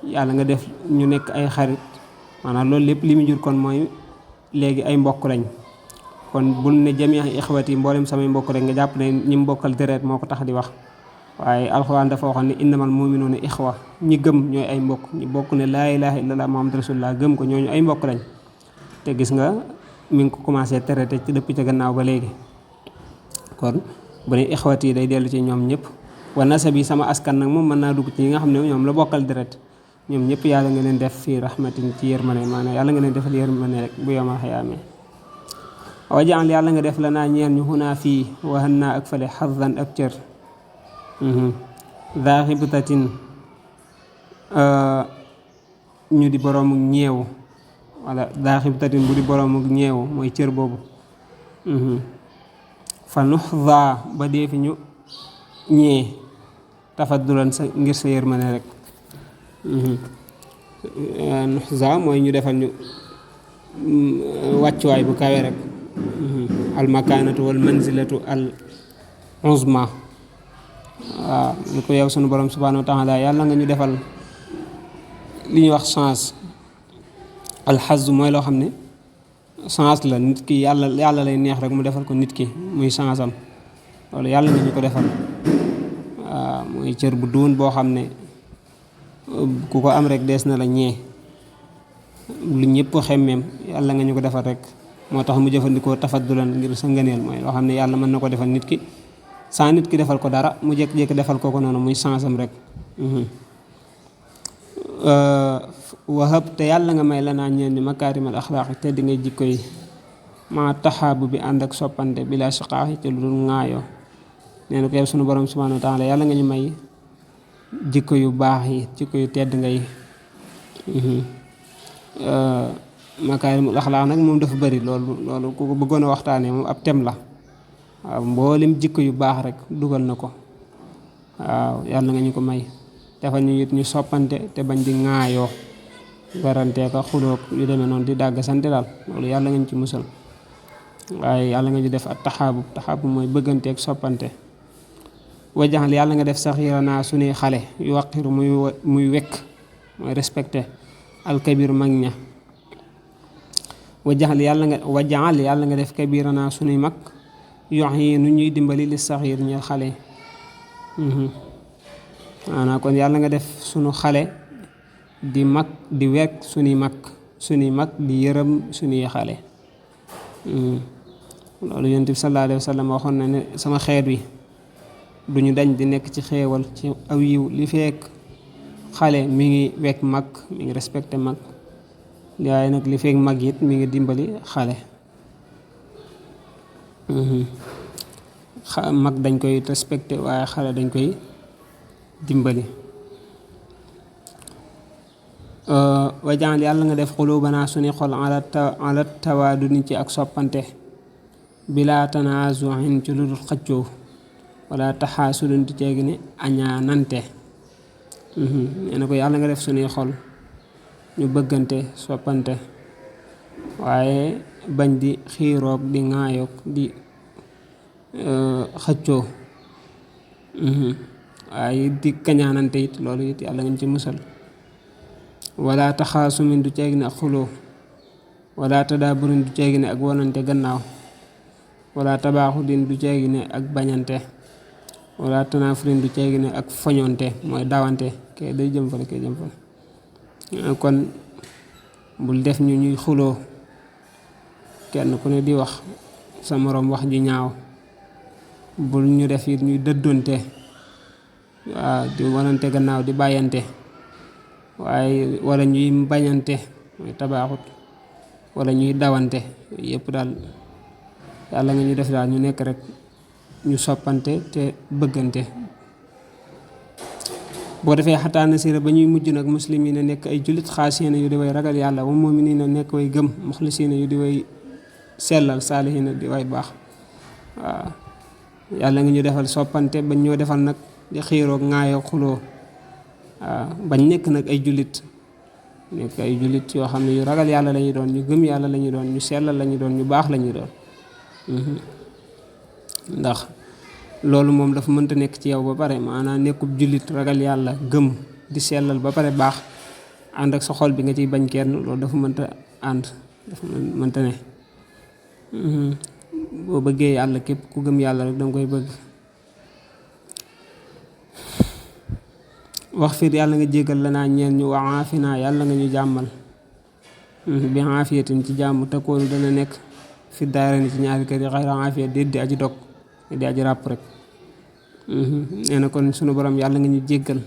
yàlla nga def ñu nekk ay xarit. maanaam loolu lépp li mu jur kon mooy léegi ay mbokk lañ. kon bul ne jamia ixwati mboolem samay mbokk rek nga jàpp ne ñi mbokkal deret moo ko tax di wax. waaye alxuraan dafa waxoon ne innamal muminuuna ixwa ñi gëm ñooy ay mbokk ñi bokk ne laa ilaaha illallah muhammadu rasulullah gëm ko ñooñu ay mbokk lañ. te gis nga mi ngi ko commencé traité ci dëpp ca gannaaw ba léegi. kon bu ne ixwat yi day dellu ci ñoom ñëpp. wa nasab yi sama askan nag moom mën naa dugg ci ñi nga xam ne ñoom la bokkal deret ñoom ñëpp yàlla nga leen def fii rahmatin ci yërmande maanaam yàlla nga leen defal yërmande rek bu yawmal xiyaama. wajaal yàlla nga def la naa ñeen ñu xunaa fii waxan naa ak fale xadan ab cër. daaxibtatin ñu di boroomu ñeewu wala daaxibtatin bu di boroomu ñeewu mooy cër boobu. fa nuxdaa ba dee fi ñu ñee tafaddulan sa ngir sa yërmande rek. nuxdaa mooy ñu defal ñu wàccuwaay bu kawe rek. al makaanatu wal manzilatu al uzma. waaw li ko yow sunu borom subhanahu wa taala yàlla nga ñu defal li ñuy wax chance. alxaz mooy loo xam ne chance la nit ki yàlla lay neex rek mu defal ko nit ki muy chance am loolu yàlla nga ñu ko defal. waaw mooy cër bu duun boo xam ne ku ko am rek dees na la ñee lu ñëpp xemmeem yàlla nga ñu ko defal rek. moo tax mu jëfandikoo tafaddulan ngir sa ngëneel mooy loo xam ne yàlla mën na ko defal nit ki saa nit ki defal ko dara mu jékki-jékki defal ko noonu muy chance am rek. wahab te yàlla nga may la naa ñeen ni makaarimal axlaaqi te di ngay jikko yi ma taxaabu bi ànd ak soppante bi la siqaaxi ci lu dul ŋaayoo. nee na ko yow sunu borom subhaanahu wa taala yàlla nga ñu may jikko yu baax yi jikko yu tedd ngay makaarimul axlaaq nag moom dafa bëri loolu ku ko bëggoon a waxtaanee moom ab tem la. waaw mboolem jikko yu baax rek dugal na ko. waaw yàlla nga ñu ko may dafa ñu it ñu soppante te bañ di ŋaayoo werantee ko xuloog yu demee noonu di dàgg sante daal loolu yàlla nga ñu ci musal. waaye yàlla nga ñu def ak taxaabub mooy bëgganteeg soppante. wajaxal yàlla nga def saxiiranaa suñuy xale yu waqiru muy wekk mooy respecté alkabir mag ña. wajaxal yàlla nga def kabiranaa suñuy mag yox yi nu ñuy dimbali li saxiir ñeel xale maanaam kon yàlla nga def sunu xale di mag di wekk suñuy mag di yërëm suñuy xale. loolu yonent bi sallallahu alayhi wa sallam waxoon na ne sama xeet wi duñu dañ di nekk ci xeewal ci aw yiw li fekk xale mi ngi wekk mag mi ngi respecté mag waaye nag li fekk mag it mi ngi dimbali xale. mag dañ koy respecté waaye xale dañ koy dimbali. wajaan yàlla nga def xulubanaa suñu xol ala tawaaduni ci ak soppante bilaa tanaazuhin ci lu dul xëccoo wala taxaasudun di ceegi ne añaanante. nee na ko yàlla nga def suñuy xol ñu bëggante soppante waaye bañ di xiiroog di ŋaayoog di xëccoo waaye di kañaanante it loolu it yàlla nga ci musal. wala taxaasumin du ceegi ne ak xuloo wala tadaaburin du ceegi ne ak wonante gannaaw wala tabaaxudin du ceegi ne ak bañante wala tanaafurin du ceegi ne ak foñonte mooy dawante kee day jëm fale kee jëm fale. kon bul def ñu ñuy xuloo kenn ku ne di wax sa moroom wax ju ñaaw bul ñu def it ñuy dëddonte waaw di wonante gannaaw di bàyyante waaye wala ñuy bañante mooy tabaaxut wala ñuy dawante yëpp daal yàlla nga ñu def daal ñu nekk rek ñu soppante te bëggante. boo defee xataa na sira ba ñuy mujj nag muslim yi ne nekk ay jullit xaasina yu di way ragal yàlla wa mu'miniina nekk way gëm muxlisiina yu di way sellal saalihiina di way baax. waaw yàlla nga ñu defal soppante bañ ñoo defal nag di xiiroog ŋaayoo xuloo waaw bañ nekk nag ay jullit nekk ay jullit yoo xam ne yu ragal yàlla la ñuy doon ñu gëm yàlla la ñuy doon ñu sellal la ñuy doon ñu baax la ñuy doon. ndax loolu moom dafa mënta nekk ci yow ba pare maanaam nekkub jullit ragal yàlla gëm di sellal ba pare baax ànd ak sa xol bi nga ciy bañ kenn loolu dafa mënta ànd dafa mënta ne. boo bëggee yàlla képp ku gëm yàlla rek danga koy bëgg. wax fiir yàlla nga jéggal la naa ñeen ñu wa aafina yàlla nga ñu jàmmal bi aafiyatin ci jàmm takkoonu dana nekk fi daara ni ci ñaari kër yi xayra aafiya déet di aji dog di aji ràpp rek. nee na kon sunu borom yàlla nga ñu jéggal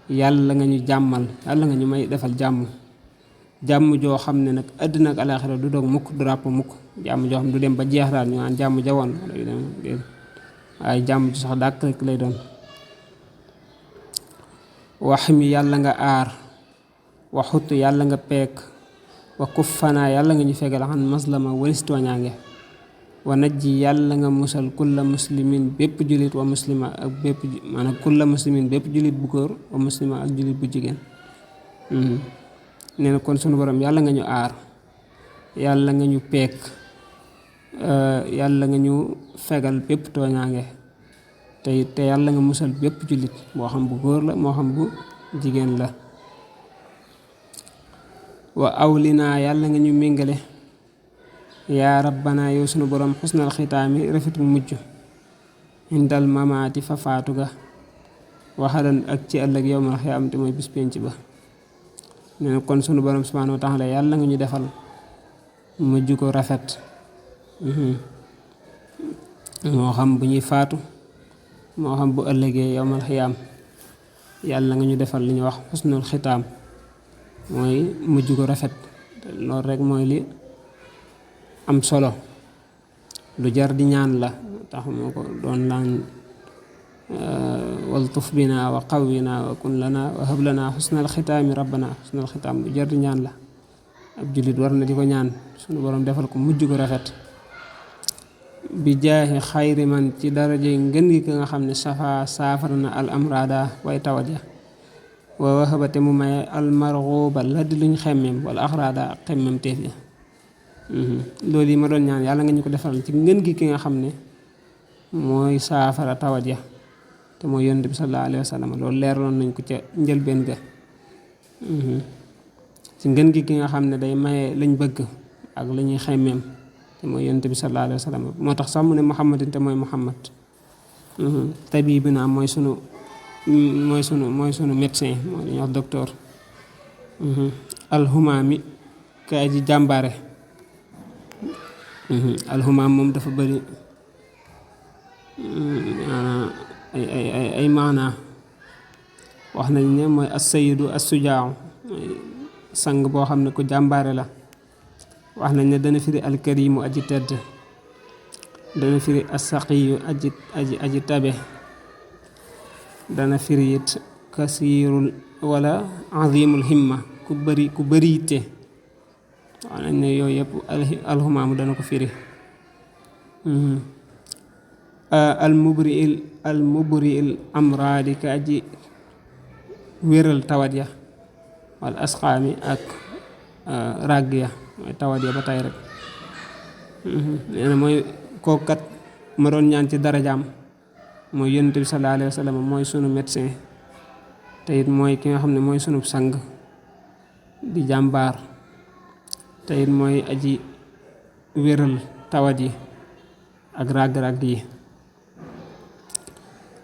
yàlla nga ñu jàmmal yàlla nga ñu may defal jàmm joo xam ne nag àddina ak alaaxira du dog mukk du ràpp mukk jàmm joo xam ne du dem ba jeex daal ñu naan jàmm jawoon waaye jàmm ju sax dàkk rek lay doon. wax mi yàlla nga aar waxut yàlla nga peek wa kuffanaa yàlla nga ñu fegal xan maslama walis tooñaange wa najji yàlla nga musal kulla muslimin bépp julit wa muslima ak bépp maanaam kulla muslimin bépp julit bu góor wa muslima ak julit bu jigéen. nee na kon sunu borom yàlla nga ñu aar yàlla nga ñu peek yàlla nga ñu fegal bépp tooñaange te yàlla nga musal bépp jullit moo xam bu góor la moo xam bu jigéen la. wa awlinaa yàlla nga ñu méngale yaa rabbana yow sunu borom xusnal xitaami rafetul mujj indal mamaati fa faatu ga waxadan ak ci ëllëg yowmal xiyaamati mooy bis penc ba. nee na kon sunu borom subhaanahu wa taala yàlla nga ñu defal mujj ko rafet moo xam bu ñuy faatu moo xam bu ëllëgee yowmal xiyaam yàlla nga ñu defal li ñuy wax xusnul xitaam mooy mujj gu rafet. Loolu rek mooy li am solo, lu jar di ñaan la. tax moo ko doon laan waltuf bina wa qawwina wa kun lana wa hab lana xusnal xitaami rabbana xusnal xitaam, lu jar di ñaan la. ab jullit war na di ko ñaan sunu borom defal ko mujj gu rafet. bi jaahi xayri man, ci daraje ngën gi ki nga xam ne saafara na al amrada way tawat ya, wa wahabate mu maye al marghuba la di luñ xemmem wala axrada ak xemmem teef ya. loolu yi ma doon ñaan yàlla nga ñu ko defal ci ngën gi ki nga xam ne mooy saafara tawat ya te mooy yonent bi sallallahu alayhi wa sallam. loolu leerloon nañ ko ca njëlbeen ga. ci ngën gi ki nga xam ne day maye lañ bëgg ak la ñuy xemmeem te mooy yonent bi sallallahu alayhi wa sallam. moo tax sax mu ne muhammadin te mooy muhammad. tabibina mooy sunu médecin, mooy li ñuy wax docteur. alhumaami ka aji jàmbaare. alhumaam moom dafa bëri ay maanaa. wax nañ ne mooy as-sayyidu as-sujaa, sang boo xam ne ku jàmbaare la. wax nañ ne dana firi alkarimu aji tedd, dana firi as-saqiyu aji tabe, dana firi it kasiirul wala azimul himma, ku bëri yitte. wax nañ ne yooyu yëpp alxumaamu dana ko firi. almubriil amraadi ka aji wéral tawat ya, wal asqaami ak ràgg ya, mooy tawat ya ba tey rek. nee na mooy kookat ma doon ñaan ci darajaam mooy yonent bi sallallahu alayhi wa sallam, mooy sunu médecin te it mooy ki nga xam ne mooy sunu sang di jàmbaar te it mooy aji wéral tawat yi ak ràgg-ràgg yi.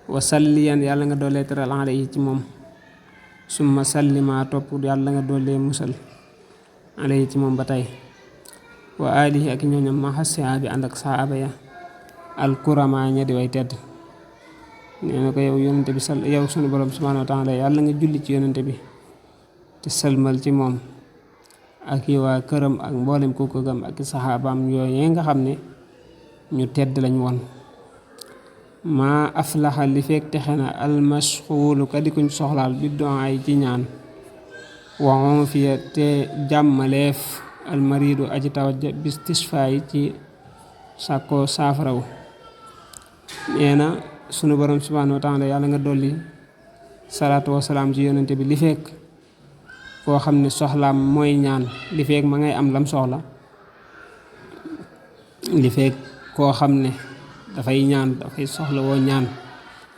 wa salliyan, yàlla nga doolee teral alayhi ci moom, summa sallima topp yàlla nga doolee musal alayhi ci moom ba tey, wa alihi ak ñooñam ma xasiha bi ànd ak saaba ya alkurama ña di way tedd. nee na ko yow yonente bi yow sunu borom subhanahu wa taala yàlla nga julli ci yonente bi te salmal ci moom ak yi waa këram ak mboolem ku ko gëm ak saxaabaam yooyu nga xam ne ñu tedd lañ woon. maa aflaxa li fekk texe na almashxuulu ka di kuñ soxlaal bi doon ay ci ñaan, waxoon fiya te jàmmaleef almariidu aji tawat ja bis tisfaay ci sàkkoo saafarawu. nee na sunu borom subhanahu wa taala yàlla nga dolli salaatu wasalaam ci yonente bi li fekk koo xam ne soxlaam mooy ñaan, li fekk ma ngay am lam soxla, li fekk koo xam ne dafay ñaan, dafay soxla woo ñaan,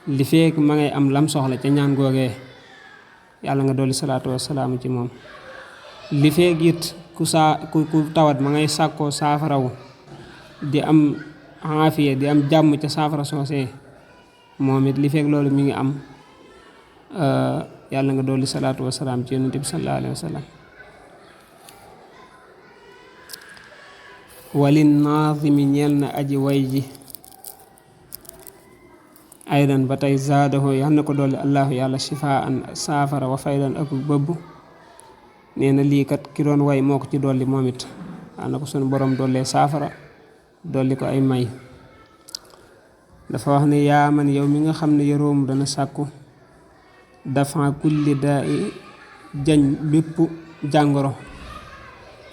li fekk ma ngay am lam soxla ca ñaan googee yàlla nga dolli salaatu wasalaam ci moom. li fekk it ku tawat ma ngay sàkkoo saafarawu di am aafiya di am jàmm ca saafara soosee, moom it li fekk loolu mi ngi am yàlla nga dolli salaatu wasalaam ci yonent bi sallallahu alayhi wa sallam. walin naazimi ñeel na aji way ji aydan ba tey zaadahu yal na ko dolli allahu yàlla shifaan saafara wa faydan ak bëbb. nee na lii kat ki doon way moo ko ci dolli moom it yal na ko sunu borom dollee saafara dolli ko ay may. dafa wax ne yaa man yow mi nga xam ne yoroom dana sàkku dafa kulli daa i jañ bépp jàngoro,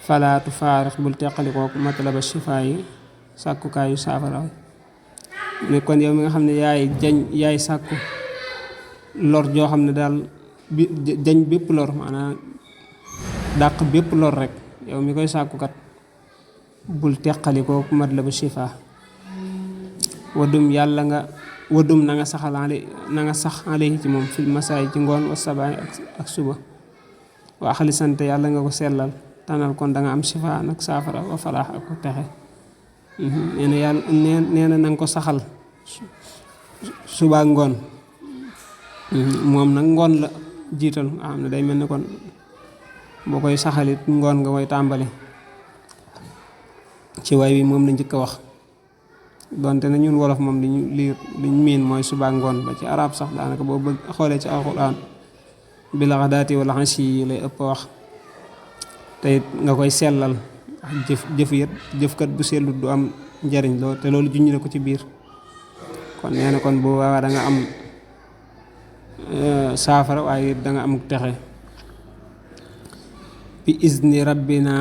falaatu faarix bul teqalikooku matlaba shifaa yi sàkkukaayu saafara. ne kon yow mi nga xam ne yaay sàkku lor joo xam ne daal jañ bépp lor, maanaam dàq bépp lor rek, yow mi koy sàkkukat bul teqalikooku matlaba shifaa. wadum yàlla nga wadum na nga sax alayhi ci moom fil masaay ci ngoon wa sabaay ak suba. waa xali sant yàlla nga ko sellal tanal kon da nga am shifaa nag saafara wa falaax ak ko texe. nee na yàlla nee na nga ko saxal suba ngoon. moom nag ngoon la jiital nga xam ne day mel ni kon boo koy saxalit ngoon nga koy tàmbali. ci way wi moom la njëkk a wax, donte na ñun wolof moom liñ miin mooy suba ngoon, ba ci arab sax daanaka boo bëgg xoolee ci alxuraan bil ghadaati wal ashi yi lay ëpp wax. te it nga koy sellal jëfkat bu sellut du am njariñ lool te loolu junj na ko ci biir. kon nee na kon bu waawaa da nga am saafara waaye da nga amuk texe. bi izni rabbina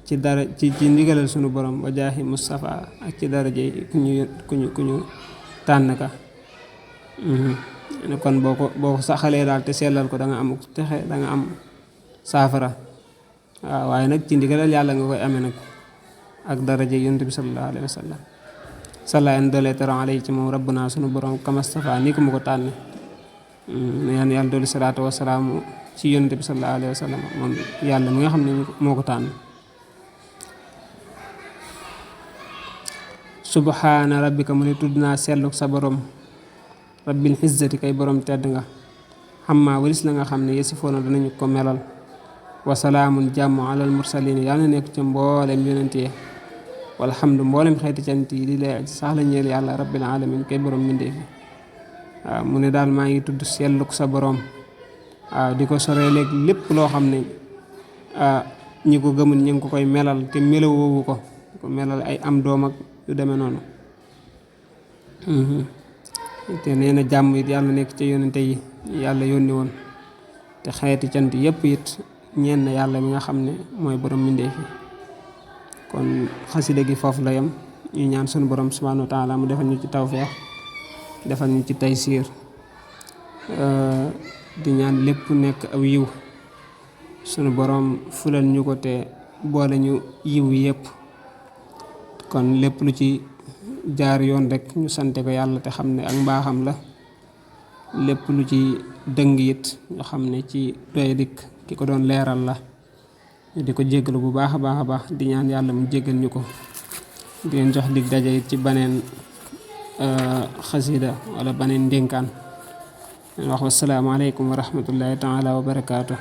ci dara ci ndigalal sunu borom wa jaahi Mustafa ak ci daraje ku ñu tànn ka. kon boo ko saxalee daal te sellal ko da nga amuk texe da nga am saafara. waaw waaye nag ci ndigalal yàlla nga koy amee nag ak daraje yonent bi sallallahu alayhi wa sallam. salla en doole teron alay ci moom rabbuna sunu borom kamastafa ni ko mu ko tànne. neen yàlla doolu salaatu wasalaamu ci yonent bi sallallahu alayhi wa sallam moom yàlla mi nga xam ne moo ko tànn. subhaana rabbika mu ne tudd naa selluk sa borom rabbil xizzati kay borom tedd nga xammaa walis la nga xam ne yasifoona danañu ko melal. wasalaamun jàmm alal mursalin yàlla na nekk ca mboolem yonent yi walhamdu mboolem xeeti cant yi di lay sax la ñeel yàlla rabbil alamin kay borom mbindéef yi. waaw mu ne daal maa ngi tudd selluk sa borom waaw di ko soree léegi lépp loo xam ne ñi ko gëmul ñu ngi ko koy melal te melawoowu ko melal ay am doom ak yu demee noonu. te nee na jàmm it yàlla nekk ca yonente yi yàlla yónni woon te xeeti cant yépp it ñeen na yàlla mi nga xam ne mooy borom mbindéef yi. kon xasida gi foofu la yem ñu ñaan sunu borom subhanahu wa taala mu defal ñu ci tawfeex defal ñu ci taysiir di ñaan lépp nekk aw yiw sunu borom fulal ñu ko te boole ñu yiw yépp. kon lépp lu ci jaar yoon rek ñu sante ko yàlla te xam ne ak mbaaxam la. lépp lu ci dëng it nga xam ne ci doy dikk ki ko doon leeral la ñu di ko jéggalu bu baax a baax di ñaan yàlla mu jéggal ñu ko. di leen jox dig daje it ci baneen xasida wala baneen ndénkaan wax wasalaamaaleykum wa rahmatullahi taala wa barakaatu.